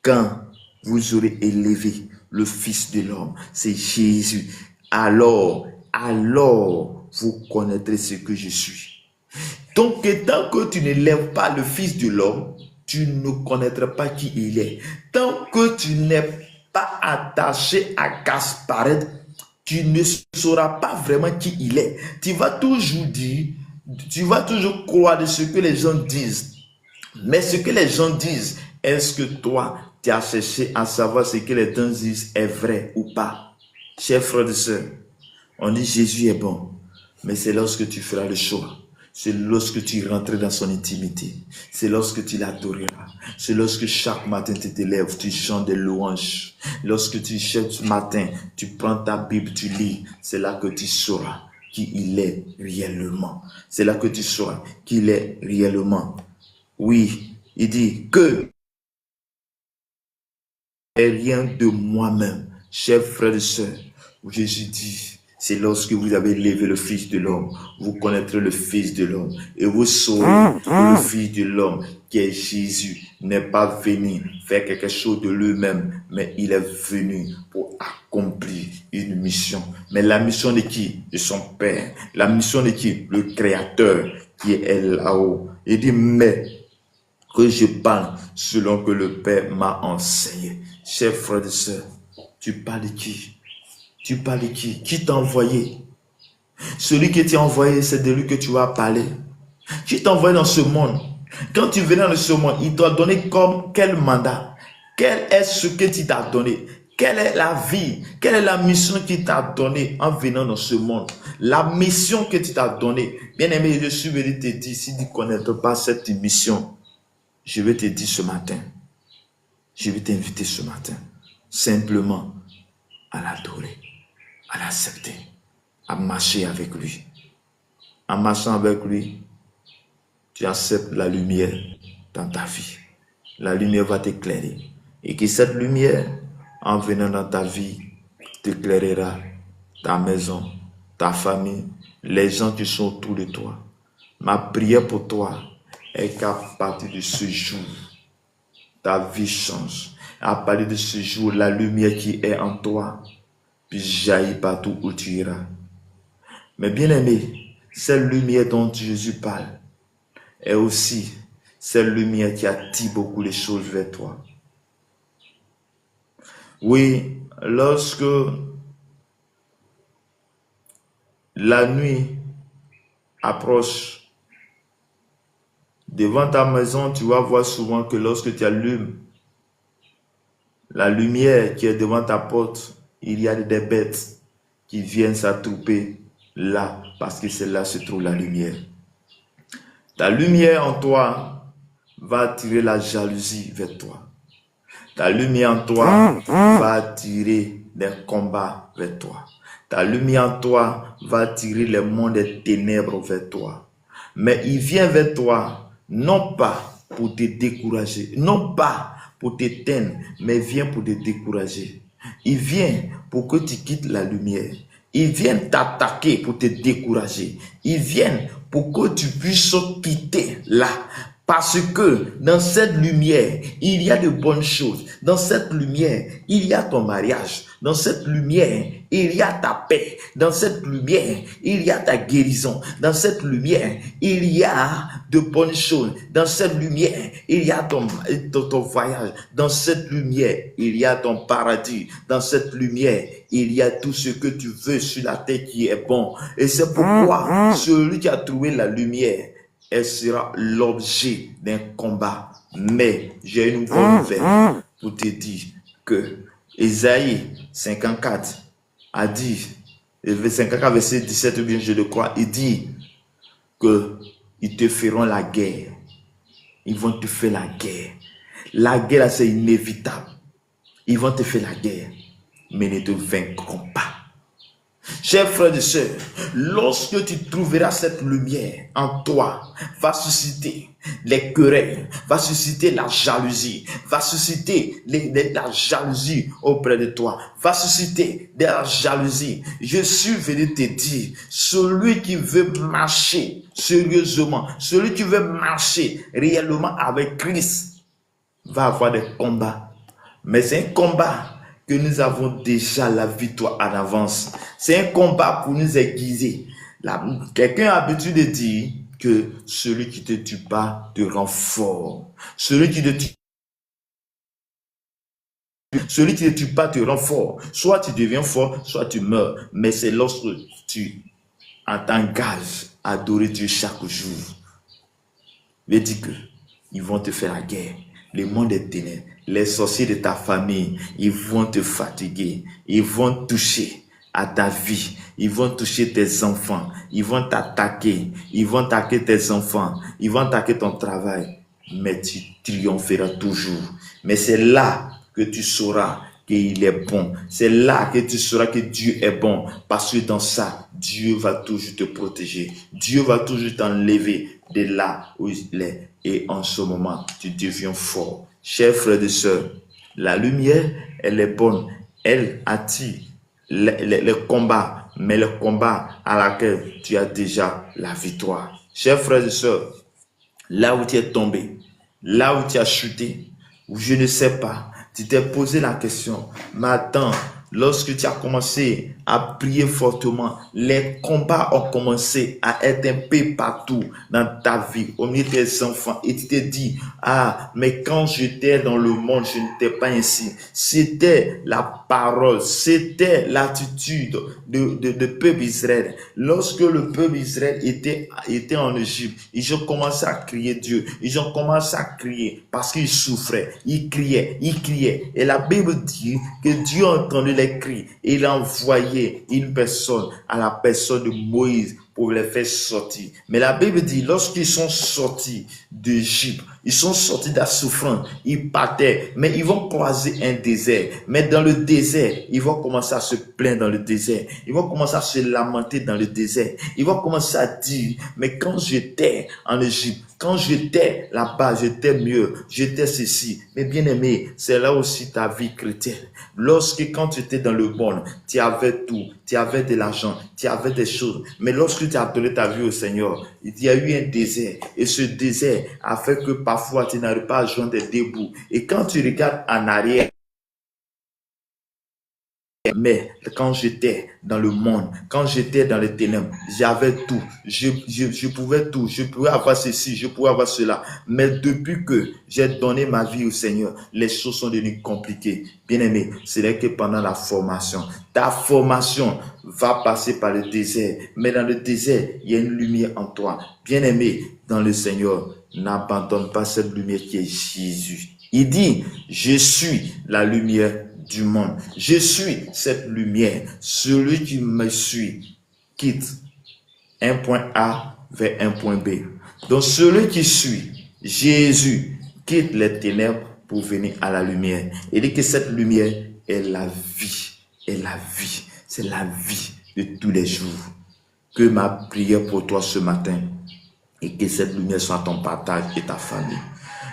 quand vous aurez élevé le Fils de l'homme, c'est Jésus, alors vous connaîtrez ce que je suis. Donc, tant que tu n'élèves pas le Fils de l'homme, tu ne connaîtras pas qui il est. Tant que tu n'es pas attaché à Gasparette, tu ne sauras pas vraiment qui il est. Tu vas toujours dire, tu vas toujours croire de ce que les gens disent. Mais ce que les gens disent, est-ce que toi, tu as cherché à savoir ce que les gens disent est vrai ou pas? Chers frères et sœurs, on dit Jésus est bon, mais c'est lorsque tu feras le choix. C'est lorsque tu rentres dans son intimité. C'est lorsque tu l'adoreras. C'est lorsque chaque matin tu te lèves, tu chantes des louanges. Lorsque tu cherches ce matin, tu prends ta Bible, tu lis. C'est là que tu sauras qui il est réellement. C'est là que tu sauras qui il est réellement. Oui, il dit que rien de moi-même. Chers frères et sœurs, Jésus dit, c'est lorsque vous avez élevé le Fils de l'homme, vous connaîtrez le Fils de l'homme. Et vous saurez que le Fils de l'homme, qui est Jésus, n'est pas venu faire quelque chose de lui-même, mais il est venu pour accomplir une mission. Mais la mission de qui? De son Père. La mission de qui? Le Créateur qui est là-haut. Il dit, mais que je parle selon que le Père m'a enseigné. Chers frères et sœurs, tu parles de qui? Tu parles de qui? Qui t'a envoyé? Celui qui t'a envoyé, c'est de lui que tu vas parler. Qui t'a envoyé dans ce monde? Quand tu venais dans ce monde, il t'a donné comme quel mandat? Quel est ce que tu t'as donné? Quelle est la vie? Quelle est la mission qu'il t'a donnée en venant dans ce monde? La mission que tu t'as donnée. Bien aimé, je suis venu te dire, si tu ne connais pas cette mission, je vais te dire ce matin, je vais t'inviter ce matin, simplement à l'adorer, à l'accepter, à marcher avec lui. En marchant avec lui, tu acceptes la lumière dans ta vie. La lumière va t'éclairer. Et que cette lumière, en venant dans ta vie, t'éclairera ta maison, ta famille, les gens qui sont autour de toi. Ma prière pour toi Et qu'à partir de ce jour, ta vie change. À partir de ce jour, la lumière qui est en toi puisse jaillir partout où tu iras. Mais bien aimé, cette lumière dont Jésus parle est aussi cette lumière qui attire beaucoup les choses vers toi. Oui, lorsque la nuit approche, devant ta maison, tu vas voir souvent que lorsque tu allumes la lumière qui est devant ta porte, il y a des bêtes qui viennent s'attrouper là, parce que c'est là que se trouve la lumière. Ta lumière en toi va attirer la jalousie vers toi. Ta lumière en toi va attirer des combats vers toi. Ta lumière en toi va attirer le monde des ténèbres vers toi. Mais il vient vers toi, non pas pour te décourager, non pas pour t'éteindre, mais vient pour te décourager. Il vient pour que tu quittes la lumière. Il vient t'attaquer pour te décourager. Il vient pour que tu puisses quitter là. Parce que dans cette lumière, il y a de bonnes choses. Dans cette lumière, il y a ton mariage. Dans cette lumière, il y a ta paix. Dans cette lumière, il y a ta guérison. Dans cette lumière, il y a de bonnes choses. Dans cette lumière, il y a ton voyage. Dans cette lumière, il y a ton paradis. Dans cette lumière, il y a tout ce que tu veux sur la terre qui est bon. Et c'est pourquoi celui qui a trouvé la lumière, elle sera l'objet d'un combat. Mais j'ai une bonne nouvelle pour te dire que Ésaïe 54 a dit, 54 verset 17, bien je le crois, il dit que ils te feront la guerre. Ils vont te faire la guerre. La guerre, c'est inévitable. Ils vont te faire la guerre, mais ne te vaincront pas. Chers frères et sœurs, lorsque tu trouveras cette lumière en toi, va susciter les querelles, va susciter la jalousie, va susciter la jalousie auprès de toi, va susciter de la jalousie. Je suis venu te dire, celui qui veut marcher sérieusement, celui qui veut marcher réellement avec Christ, va avoir des combats. Mais c'est un combat que nous avons déjà la victoire en avance. C'est un combat pour nous aiguiser. Quelqu'un a l'habitude de dire que celui qui ne te tue pas te rend fort. Celui qui ne te tue pas te rend fort. Soit tu deviens fort, soit tu meurs. Mais c'est lorsque tu t'engages à adorer Dieu chaque jour. Je dis que ils vont te faire la guerre. Le monde des ténèbres, les sorciers de ta famille, ils vont te fatiguer. Ils vont toucher à ta vie. Ils vont toucher tes enfants. Ils vont t'attaquer. Ils vont attaquer tes enfants. Ils vont attaquer ton travail. Mais tu triompheras toujours. Mais c'est là que tu sauras qu'il est bon. C'est là que tu sauras que Dieu est bon. Parce que dans ça, Dieu va toujours te protéger. Dieu va toujours t'enlever de là où il est. Et en ce moment, tu deviens fort. Chers frères et sœurs, la lumière, elle est bonne. Elle attire les combats. Mais le combat à laquelle tu as déjà la victoire. Chers frères et sœurs, là où tu es tombé, là où tu as chuté, ou je ne sais pas, tu t'es posé la question, mais attends, lorsque tu as commencé à prier fortement, les combats ont commencé à être un peu partout dans ta vie, au milieu de tes enfants, et tu t'es dit, ah, mais quand j'étais dans le monde, je n'étais pas ainsi. C'était la parole, c'était l'attitude de peuple Israël. Lorsque le peuple Israël était en Égypte, ils ont commencé à crier Dieu, ils ont commencé à crier parce qu'ils souffraient, ils criaient. Et la Bible dit que Dieu a entendu les cris et il a envoyé une personne à la personne de Moïse pour les faire sortir. Mais la Bible dit, lorsqu'ils sont sortis d'Égypte, ils sont sortis de la souffrance, ils partaient, mais ils vont croiser un désert. Mais dans le désert, ils vont commencer à se plaindre dans le désert. Ils vont commencer à se lamenter dans le désert. Ils vont commencer à dire, mais quand j'étais en Égypte, quand j'étais là-bas, j'étais mieux, j'étais ceci. Mais bien aimé, c'est là aussi ta vie chrétienne. Lorsque quand tu étais dans le monde, tu avais tout, tu avais de l'argent, tu avais des choses. Mais lorsque lorsque tu as donné ta vie au Seigneur, il y a eu un désert. Et ce désert a fait que parfois tu n'arrives pas à joindre des débouts. Et quand tu regardes en arrière, mais quand j'étais dans le monde, quand j'étais dans les ténèbres, j'avais tout. Je pouvais tout. Je pouvais avoir ceci, je pouvais avoir cela. Mais depuis que j'ai donné ma vie au Seigneur, les choses sont devenues compliquées. Bien-aimé, ce n'est que pendant la formation. Ta formation va passer par le désert. Mais dans le désert, il y a une lumière en toi. Bien-aimé, dans le Seigneur, n'abandonne pas cette lumière qui est Jésus. Il dit, je suis la lumière du monde. Je suis cette lumière. Celui qui me suit quitte un point A vers un point B. Donc celui qui suit Jésus quitte les ténèbres pour venir à la lumière. Il dit que cette lumière est la vie. Est la vie. C'est la vie de tous les jours. Que ma prière pour toi ce matin et que cette lumière soit ton partage et ta famille.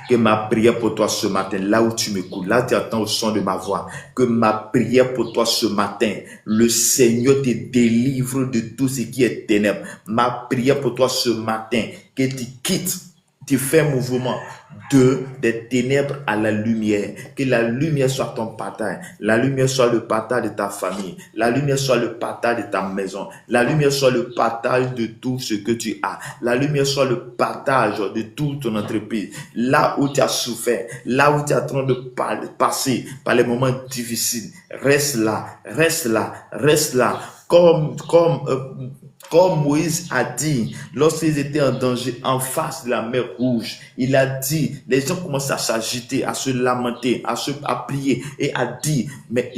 Que ma prière pour toi ce matin, là où tu m'écoutes, là où tu attends au son de ma voix, que ma prière pour toi ce matin, le Seigneur te délivre de tout ce qui est ténèbres. Ma prière pour toi ce matin, que tu quittes, tu fais un mouvement des ténèbres à la lumière. Que la lumière soit ton partage. La lumière soit le partage de ta famille. La lumière soit le partage de ta maison. La lumière soit le partage de tout ce que tu as. La lumière soit le partage de toute ton entreprise. Là où tu as souffert, là où tu es en train de passer par les moments difficiles, reste là, reste là, reste là. Comme Moïse a dit, lorsqu'ils étaient en danger en face de la mer Rouge, il a dit, les gens commencent à s'agiter, à se lamenter, à prier et à dire, mais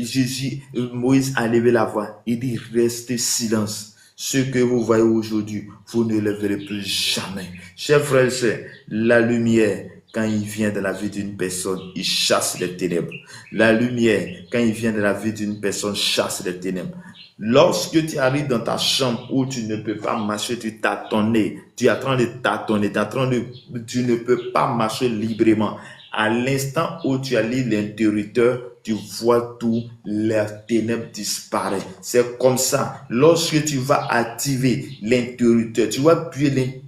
Moïse a levé la voix. Il dit, restez silence. Ce que vous voyez aujourd'hui, vous ne le verrez plus jamais. Chers frères et sœurs, la lumière, quand il vient de la vie d'une personne, il chasse les ténèbres. La lumière, quand il vient de la vie d'une personne, chasse les ténèbres. Lorsque tu arrives dans ta chambre où tu ne peux pas marcher, tu tâtonnes, tu es en train de tâtonner, tu ne peux pas marcher librement. À l'instant où tu allumes l'interrupteur, tu vois tout, les ténèbres disparaissent. C'est comme ça. Lorsque tu vas activer l'interrupteur, tu vas appuyer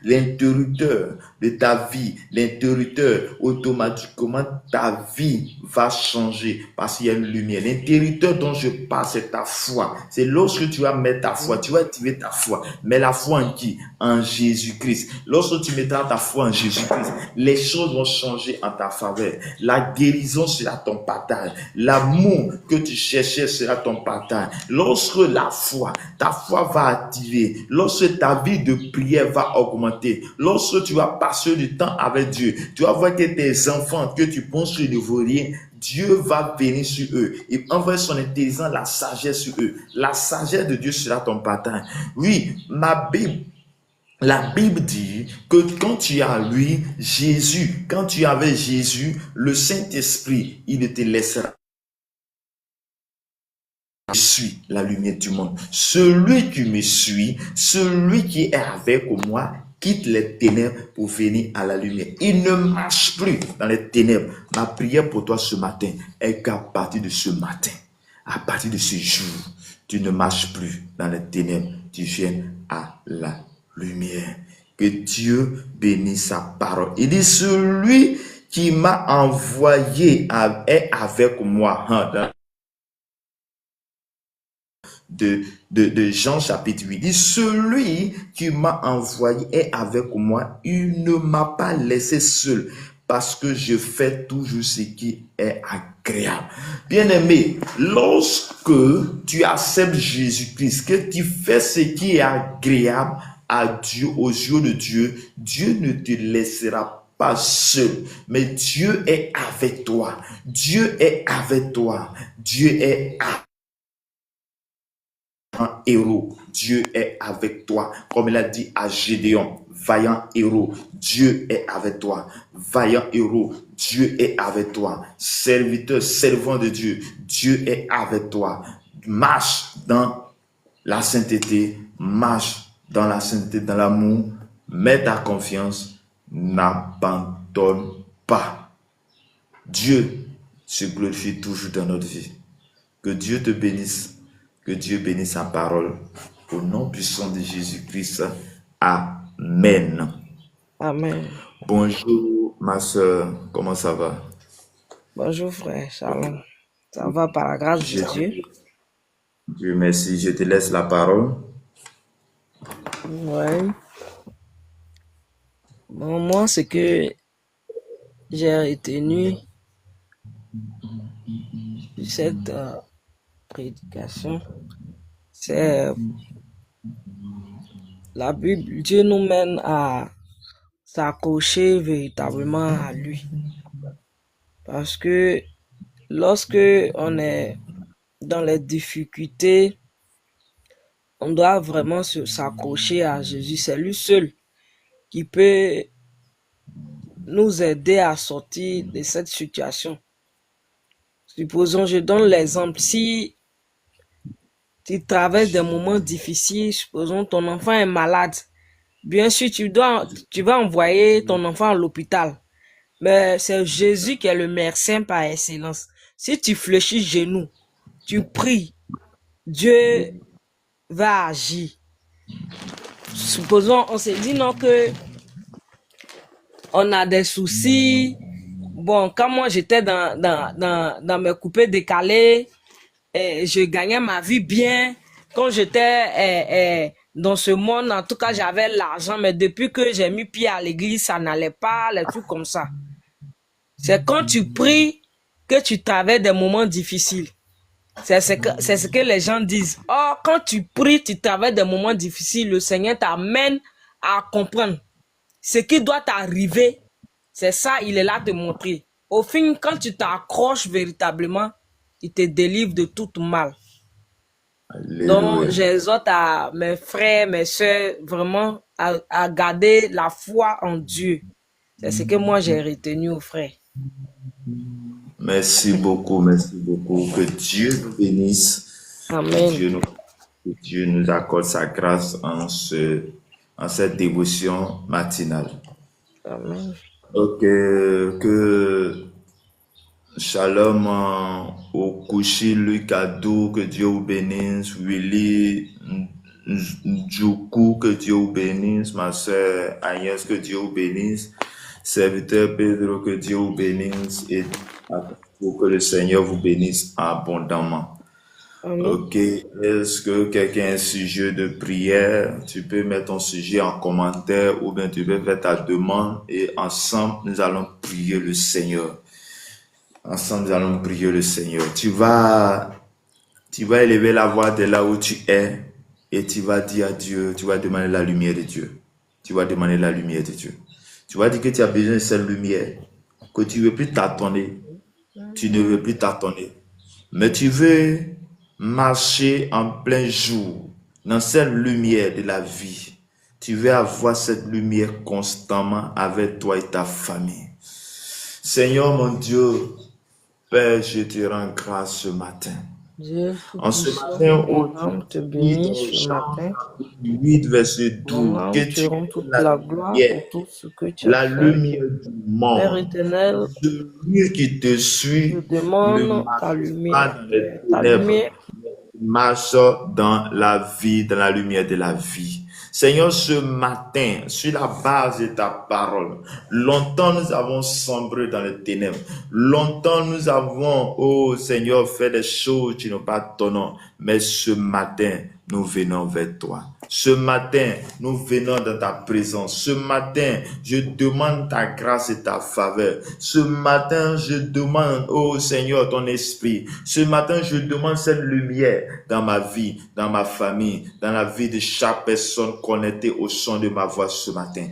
l'interrupteur de ta vie, l'interrupteur, automatiquement ta vie va changer parce qu'il y a une lumière. L'interrupteur dont je parle, c'est ta foi. C'est lorsque tu vas mettre ta foi, tu vas activer ta foi. Mais la foi en qui? En Jésus-Christ. Lorsque tu mettras ta foi en Jésus-Christ, les choses vont changer en ta faveur. La guérison sera ton partage. L'amour que tu cherchais sera ton partage. Lorsque la foi, ta foi va activer, lorsque ta vie de prière va augmenter, lorsque tu vas passer du temps avec Dieu, tu vas voir que tes enfants que tu penses qu'ils ne vaut rien, Dieu va venir sur eux. Il envoie son intelligence, la sagesse sur eux. La sagesse de Dieu sera ton partage. Oui, la Bible dit que quand tu as lui, Jésus, quand tu avais Jésus, le Saint-Esprit, il ne te laissera. Je suis la lumière du monde. Celui qui me suit, celui qui est avec moi, quitte les ténèbres pour venir à la lumière. Il ne marche plus dans les ténèbres. Ma prière pour toi ce matin est qu'à partir de ce matin, à partir de ce jour, tu ne marches plus dans les ténèbres. Tu viens à la lumière. Que Dieu bénisse sa parole. Il dit, celui qui m'a envoyé est avec moi. De Jean chapitre 8. Il dit, celui qui m'a envoyé est avec moi. Il ne m'a pas laissé seul parce que je fais toujours ce qui est agréable. Bien-aimé, lorsque tu acceptes Jésus-Christ, que tu fais ce qui est agréable à Dieu, aux yeux de Dieu, Dieu ne te laissera pas seul, mais Dieu est avec toi. Dieu est avec toi. Dieu est un héros. Dieu est avec toi. Comme il a dit à Gédéon, vaillant héros, Dieu est avec toi. Vaillant héros, Dieu est avec toi. Serviteur, servant de Dieu, Dieu est avec toi. Marche dans la sainteté, marche dans la sainteté, dans l'amour. Mets ta confiance, n'abandonne pas. Dieu se glorifie toujours dans notre vie. Que Dieu te bénisse. Que Dieu bénisse sa parole Au nom puissant de Jésus-Christ. Amen. Amen. Bonjour, ma soeur. Comment ça va? Bonjour, frère. Shalom. Ça va par la grâce de Dieu? Dieu merci. Je te laisse la parole. Ouais. Bon, moi, ce que j'ai retenu de cette prédication, c'est la Bible. Dieu nous mène à s'accrocher véritablement à lui. Parce que lorsque on est dans les difficultés, on doit vraiment s'accrocher à Jésus. C'est lui seul qui peut nous aider à sortir de cette situation. Supposons, je donne l'exemple, si tu traverses des moments difficiles, supposons ton enfant est malade, bien sûr tu vas envoyer ton enfant à l'hôpital, mais c'est Jésus qui est le médecin par excellence. Si tu fléchis genoux, tu pries, Dieu va agir. Supposons, on se dit non que on a des soucis. Bon, quand moi j'étais dans mes coupés décalés, je gagnais ma vie bien. Quand j'étais dans ce monde, en tout cas, j'avais l'argent, mais depuis que j'ai mis pied à l'église, ça n'allait pas, les trucs comme ça. C'est quand tu pries que tu traverses des moments difficiles. C'est ce que les gens disent. Oh, quand tu pries, tu traverses des moments difficiles, le Seigneur t'amène à comprendre ce qui doit t'arriver. C'est ça, il est là de te montrer. Au fin, quand tu t'accroches véritablement, il te délivre de tout mal. Alléluia. Donc, j'exhorte à mes frères, mes soeurs, vraiment à garder la foi en Dieu. C'est ce que moi j'ai retenu aux frères. Merci beaucoup, merci beaucoup. Que Dieu nous bénisse. Amen. Que Dieu nous accorde sa grâce en cette dévotion matinale. Amen. Ok, que Shalom au Kouchi, Lucadou, que Dieu vous bénisse. Willy, Djoukou, que Dieu vous bénisse. Ma soeur Agnès, que Dieu vous bénisse. Serviteur Pedro, que Dieu vous bénisse. Et pour que le Seigneur vous bénisse abondamment. Amen. Ok, est-ce que quelqu'un a un sujet de prière? Tu peux mettre ton sujet en commentaire ou bien tu peux faire ta demande et ensemble nous allons prier le Seigneur. Ensemble nous allons prier le Seigneur. Tu vas élever la voix de là où tu es et tu vas dire à Dieu, tu vas demander la lumière de Dieu. Tu vas demander la lumière de Dieu. Tu vas dire que tu as besoin de cette lumière, que tu ne veux plus tâtonner. Tu ne veux plus tâtonner. Mais tu veux marcher en plein jour dans cette lumière de la vie. Tu veux avoir cette lumière constamment avec toi et ta famille. Seigneur mon Dieu, Père, je te rends grâce ce matin. Dieu, en ce matin, où te bénis ce matin. 8, verset 12, que tu rends toute la gloire pour tout ce que tu as fait. Lumière du monde. Père éternel, celui qui te suit, je demande ta lumière. Ta lumière marche dans la vie, dans la lumière de la vie. Seigneur, ce matin, sur la base de ta parole, longtemps nous avons sombré dans les ténèbres. Longtemps nous avons, oh Seigneur, fait des choses qui n'ont pas ton nom. Mais ce matin, nous venons vers toi. Ce matin, nous venons dans ta présence. Ce matin, je demande ta grâce et ta faveur. Ce matin, je demande, oh Seigneur, ton esprit. Ce matin, je demande cette lumière dans ma vie, dans ma famille, dans la vie de chaque personne connectée au son de ma voix ce matin.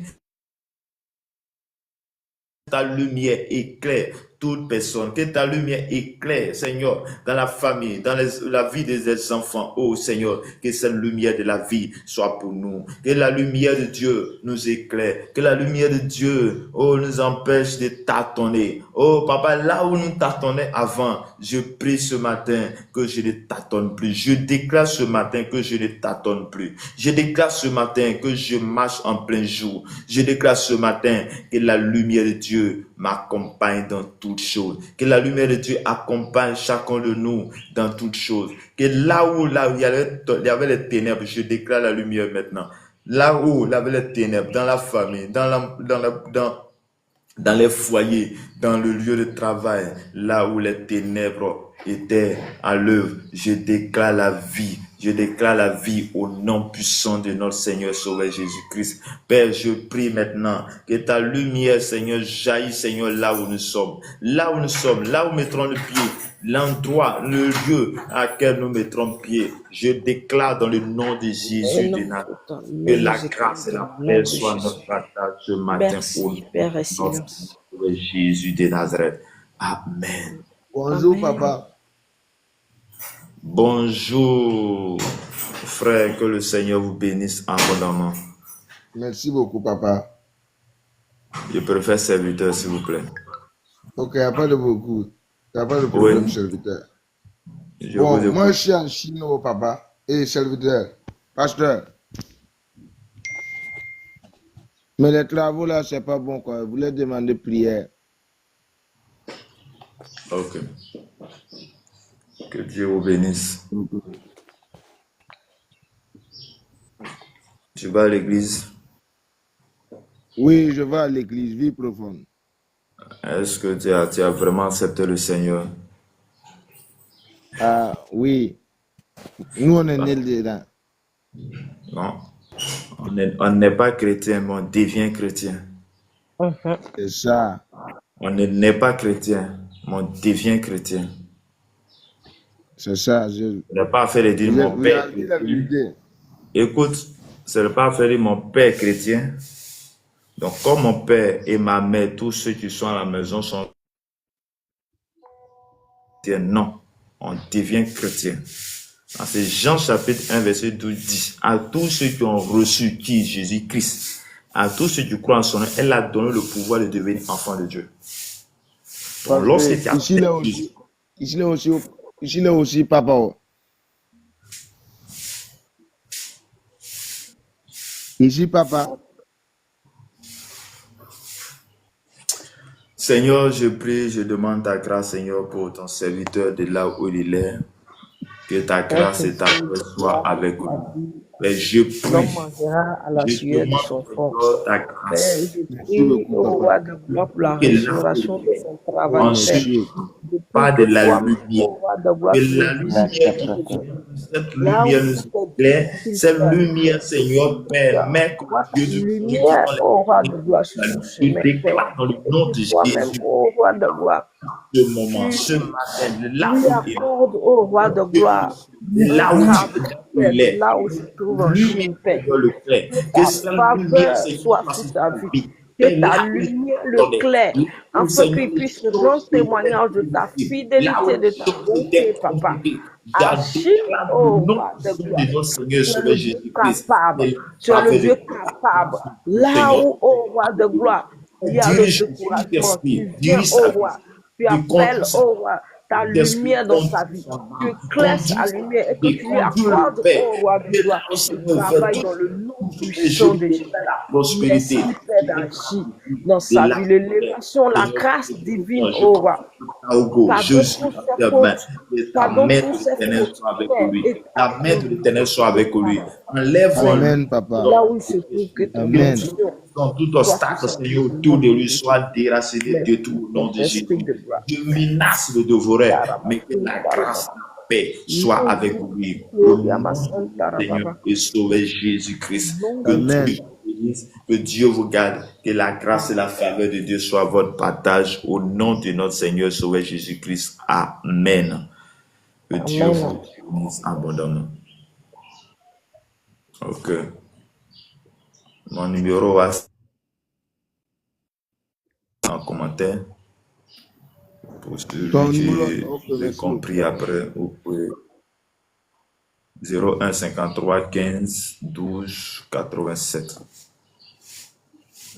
Ta lumière éclaire toute personne, que ta lumière éclaire, Seigneur, dans la famille, dans la vie des enfants. Oh Seigneur, que cette lumière de la vie soit pour nous. Que la lumière de Dieu nous éclaire. Que la lumière de Dieu, oh, nous empêche de tâtonner. Oh Papa, là où nous tâtonnons avant, Je prie ce matin que je ne tâtonne plus. Je déclare ce matin que je ne tâtonne plus. Je déclare ce matin que je marche en plein jour. Je déclare ce matin que la lumière de Dieu m'accompagne dans toutes choses. Que la lumière de Dieu accompagne chacun de nous dans toutes choses. Que là où il y avait les ténèbres, je déclare la lumière maintenant. Là où il y avait les ténèbres, dans la famille, dans les foyers, dans le lieu de travail, là où les ténèbres étaient à l'œuvre, je déclare la vie. Je déclare la vie au nom puissant de notre Seigneur Sauveur Jésus-Christ. Père, je prie maintenant que ta lumière, Seigneur, jaillisse, Seigneur, là où nous sommes. Là où nous sommes, là où nous mettrons le pied, l'endroit, le lieu à quel nous mettrons pied. Je déclare dans le nom de Jésus de Nazareth que la grâce et la paix soient notre partage ce matin. Merci, Père et silence. Jésus de Nazareth. Amen. Bonjour, Amen. papa. Bonjour, frère, que le Seigneur vous bénisse abondamment. Merci beaucoup, papa. Je préfère serviteur, s'il vous plaît. Ok, il n'y a pas de beaucoup. Il n'y a pas de problème, Oui. serviteur. Je Bon, vous écoute. moi, je suis en Chine, papa. Et serviteur, pasteur. Mais les travaux là, c'est pas bon, quoi. Je voulais demander prière. Ok. Que Dieu vous bénisse. Tu vas à l'église? Oui, je vais à l'église, vie profonde. Est-ce que tu as vraiment accepté le Seigneur? Ah, oui. Nous, on est nés dedans. Non. On n'est pas chrétien, mais on devient chrétien. C'est ça. On n'est pas chrétien, mais on devient chrétien. C'est ça. Ce n'est pas affaire de dire mon Vous père. avez dit la vérité. Écoute, ce n'est pas affaire de dire mon père chrétien. Donc, comme mon père et ma mère, tous ceux qui sont à la maison sont chrétiens, non, on devient chrétien. Dans c'est Jean chapitre 1, verset 12 dit, à tous ceux qui ont reçu qui Jésus-Christ, à tous ceux qui croient en son nom, elle a donné le pouvoir de devenir enfant de Dieu. Donc, lorsque tu Ici, là aussi, ici, là aussi, papa. Ici, papa. Seigneur, je prie, je demande ta grâce, Seigneur, pour ton serviteur de là où il est. Que ta grâce et ta paix soient avec lui. Mais je prie, je demande encore ta grâce. Je prie au roi de gloire pour la restauration de son travail. Ensuite, pas de la lumière. Que la lumière, cette lumière nous éclaire. Cette lumière, Seigneur, permet que Dieu de lumière au roi de gloire sur son je chemin. déclare dans le nom de Jésus. Au roi de gloire. Ce moment, ce matin, là Lui où il est. accorde au roi de gloire. Là où il est. Là où se trouve en Chine, Père. Le clair. Que cette lumière soit sur sa vie. Que ta lumière le claire, afin qu'il puisse rendre témoignage de ta fidélité, de ta bonté, papa. Agis, oh roi de gloire. Tu es le Dieu capable. Tu es le Dieu capable. Là où, oh roi de gloire, il y a le découragement. Tu viens, oh roi. Tu appelles, oh roi, ta lumière dans sa vie. Tu éclaires sa lumière et que tu lui accordes, oh roi de gloire, le travail dans le nom puissant de Jésus. Merci, Père, d'agir dans sa vie. L'élévation, la grâce divine, oh roi. La main de l'Éternel soit avec lui. Enlève-le. Amen, papa. Là où il se trouve, que ton Amen. Dans tout obstacle, Seigneur, autour de lui soit déraciné de tout au nom de Jésus. Je menace le dévoreur, mais que la grâce, la paix soit avec lui. Au nom du Seigneur et Sauveur Jésus-Christ. Que Dieu vous garde, que la grâce et la faveur de Dieu soient votre partage au nom de notre Seigneur Sauveur Jésus-Christ. Amen. Que Dieu vous bénisse abondamment. Ok. Mon numéro va en commentaire. Pour celui qui j'ai compris après, vous pouvez 01 53 15 12 87.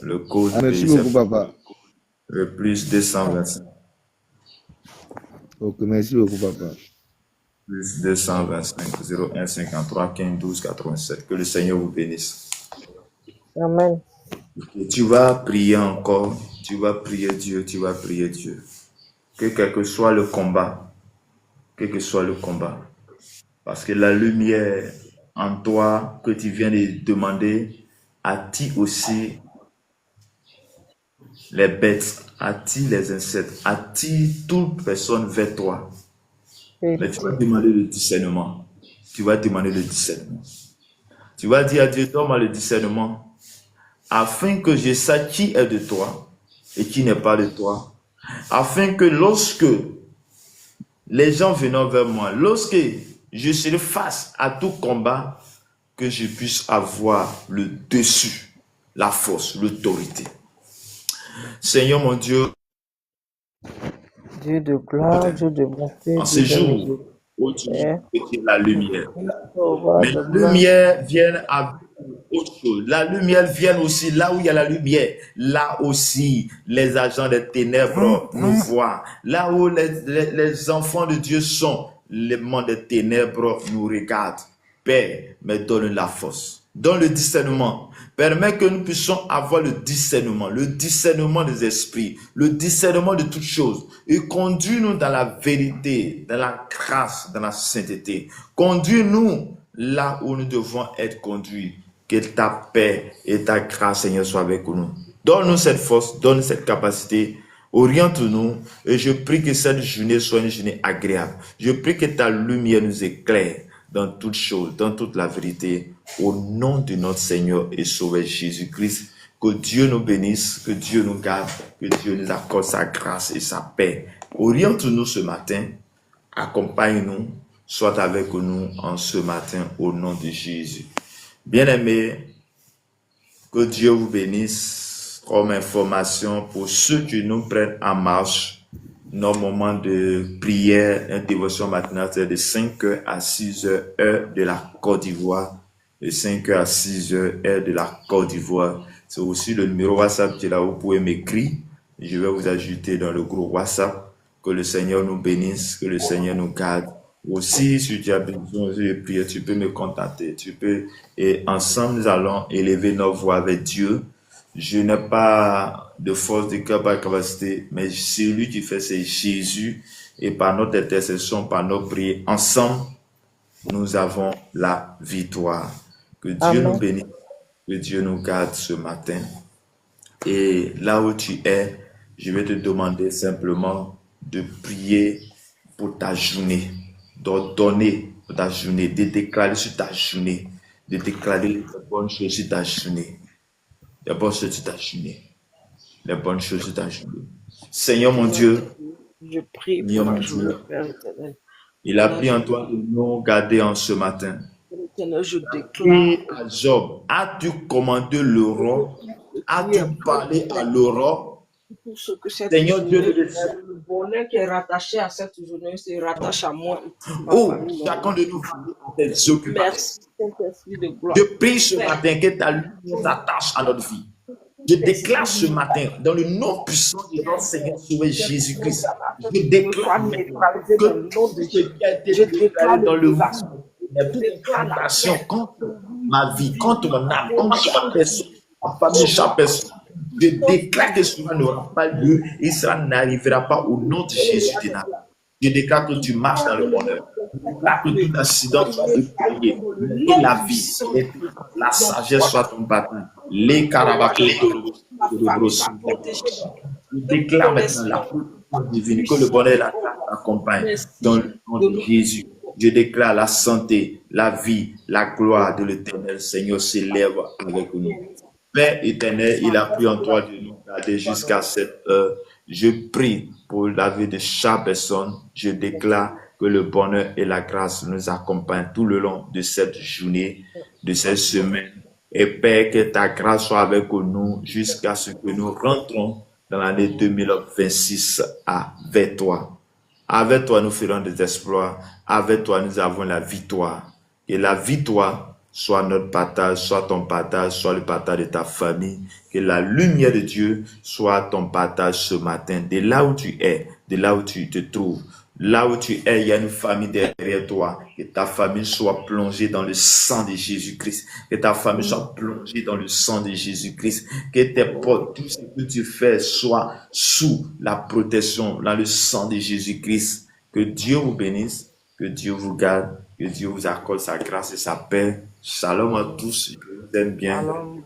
Le code Merci beaucoup, papa. Le plus 225. Ok, merci beaucoup, papa. Plus 225 01 53 15 12 87. Que le Seigneur vous bénisse. Amen. Et tu vas prier encore, tu vas prier Dieu, tu vas prier Dieu. Que quel que soit le combat, quel que soit le combat, parce que la lumière en toi que tu viens de demander attire aussi les bêtes, attire les insectes, attire toute personne vers toi. Mais tu vas demander le discernement. Tu vas demander le discernement. Tu vas dire à Dieu, donne-moi le discernement, afin que je sache qui est de toi et qui n'est pas de toi. Afin que lorsque les gens venant vers moi, lorsque je serai face à tout combat, que je puisse avoir le dessus, la force, l'autorité. Seigneur mon Dieu, Dieu de gloire, Dieu de bonté, en ce Dieu de jour miséricorde. où tu dis la lumière, Sauveur mais de la gloire. lumière vient avec autre chose. La lumière vient aussi là où il y a la lumière. Là aussi, les agents des ténèbres nous voient. Là où les enfants de Dieu sont, les mondes des ténèbres nous regardent. Père, mais donne la force, donne le discernement. Permets que nous puissions avoir le discernement des esprits, le discernement de toutes choses. Et conduis-nous dans la vérité, dans la grâce, dans la sainteté. Conduis-nous là où nous devons être conduits. Que ta paix et ta grâce, Seigneur, soient avec nous. Donne-nous cette force, donne cette capacité. Oriente-nous et je prie que cette journée soit une journée agréable. Je prie que ta lumière nous éclaire dans toutes choses, dans toute la vérité, au nom de notre Seigneur et Sauveur Jésus-Christ. Que Dieu nous bénisse, que Dieu nous garde, que Dieu nous accorde sa grâce et sa paix. Oriente-nous ce matin, accompagne-nous, sois avec nous en ce matin au nom de Jésus. Bien-aimés, que Dieu vous bénisse. Comme information pour ceux qui nous prennent en marche, nos moments de prière, une dévotion matinale, c'est de 5h à 6h, heure de la Côte d'Ivoire. De 5h à 6h, heure de la Côte d'Ivoire. C'est aussi le numéro WhatsApp qui est là où vous pouvez m'écrire. Je vais vous ajouter dans le groupe WhatsApp. Que le Seigneur nous bénisse, que le Seigneur nous garde. Aussi, si tu as besoin de prière, tu peux me contacter. Et ensemble, nous allons élever nos voix avec Dieu. Je n'ai pas de force, de cœur, pas de capacité, mais celui qui fait, c'est Jésus. Et par notre intercession, par nos prières, ensemble, nous avons la victoire. Que Dieu nous bénisse, que Dieu nous garde ce matin. Et là où tu es, je vais te demander simplement de prier pour ta journée, d'ordonner pour ta journée, de déclarer sur ta journée, de déclarer les bonnes choses sur ta journée. Les bonnes choses sur ta journée. Les bonnes choses sur ta journée. Seigneur mon Dieu, je prie pour ma journée, Père éternel. Il a pris en toi de nous garder en ce matin. Je déclare à Job, as-tu commandé l'aurore? As-tu parlé à l'aurore? pour ce que cette Seigneur Dieu de journée, le bonheur qui est rattaché à cette journée se rattache à moi. Oh, chacun de nous a des occupations. Merci, Saint-Esprit de gloire. Je prie ce matin que ta lumière s'attache à notre vie. Je déclare ce matin, dans le nom puissant de notre Seigneur Sauveur Jésus-Christ, je déclare que tout ce qui a été déclaré dans le monde, toute tentation contre ma vie, contre mon âme, contre chaque personne, ma famille, chaque personne, je déclare que cela n'aura pas lieu et cela n'arrivera pas au nom de Jésus de Nazareth. Je déclare que tu marches dans le bonheur. Je déclare que tout accident soit déployé. Et la vie, et la sagesse soit ton bâton. Les carabatos, je déclare maintenant la protection divine, que le bonheur et la grâce t'accompagnent dans le nom de Jésus. Je déclare la santé, la vie, la gloire de l'Éternel. Seigneur, s'élève avec nous. Père éternel, il a pris en toi de nous garder jusqu'à cette heure. Je prie pour la vie de chaque personne. Je déclare que le bonheur et la grâce nous accompagnent tout le long de cette journée, de cette semaine. Et Père, que ta grâce soit avec nous jusqu'à ce que nous rentrons dans l'année 2026 avec toi. Avec toi, nous ferons des exploits. Avec toi, nous avons la victoire. Et la victoire soit notre partage, soit ton partage, soit le partage de ta famille. Que la lumière de Dieu soit ton partage ce matin. De là où tu es, de là où tu te trouves, Là où tu es, il y a une famille derrière toi. Que ta famille soit plongée dans le sang de Jésus-Christ. Que ta famille soit plongée dans le sang de Jésus-Christ. Que tout ce que tu fais soit sous la protection, dans le sang de Jésus-Christ. Que Dieu vous bénisse, que Dieu vous garde, que Dieu vous accorde sa grâce et sa paix. Shalom à tous, je vous aime bien. Shalom.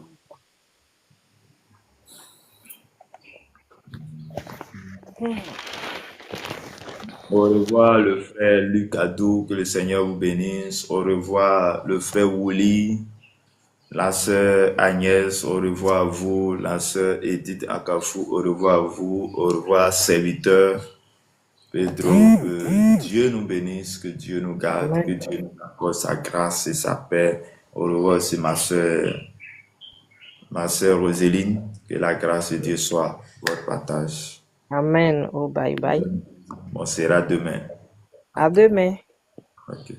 Au revoir le frère Luc Adou, que le Seigneur vous bénisse. Au revoir le frère Wouli, la sœur Agnès, au revoir à vous, la sœur Edith Akafou, au revoir à vous, au revoir serviteur Pedro, que Dieu nous bénisse, que Dieu nous garde, Amen. que Dieu nous accorde sa grâce et sa paix. Au revoir aussi ma sœur Roséline, que la grâce de Dieu soit votre partage. Amen. Oh, bye bye. On sera demain. À demain. Ok.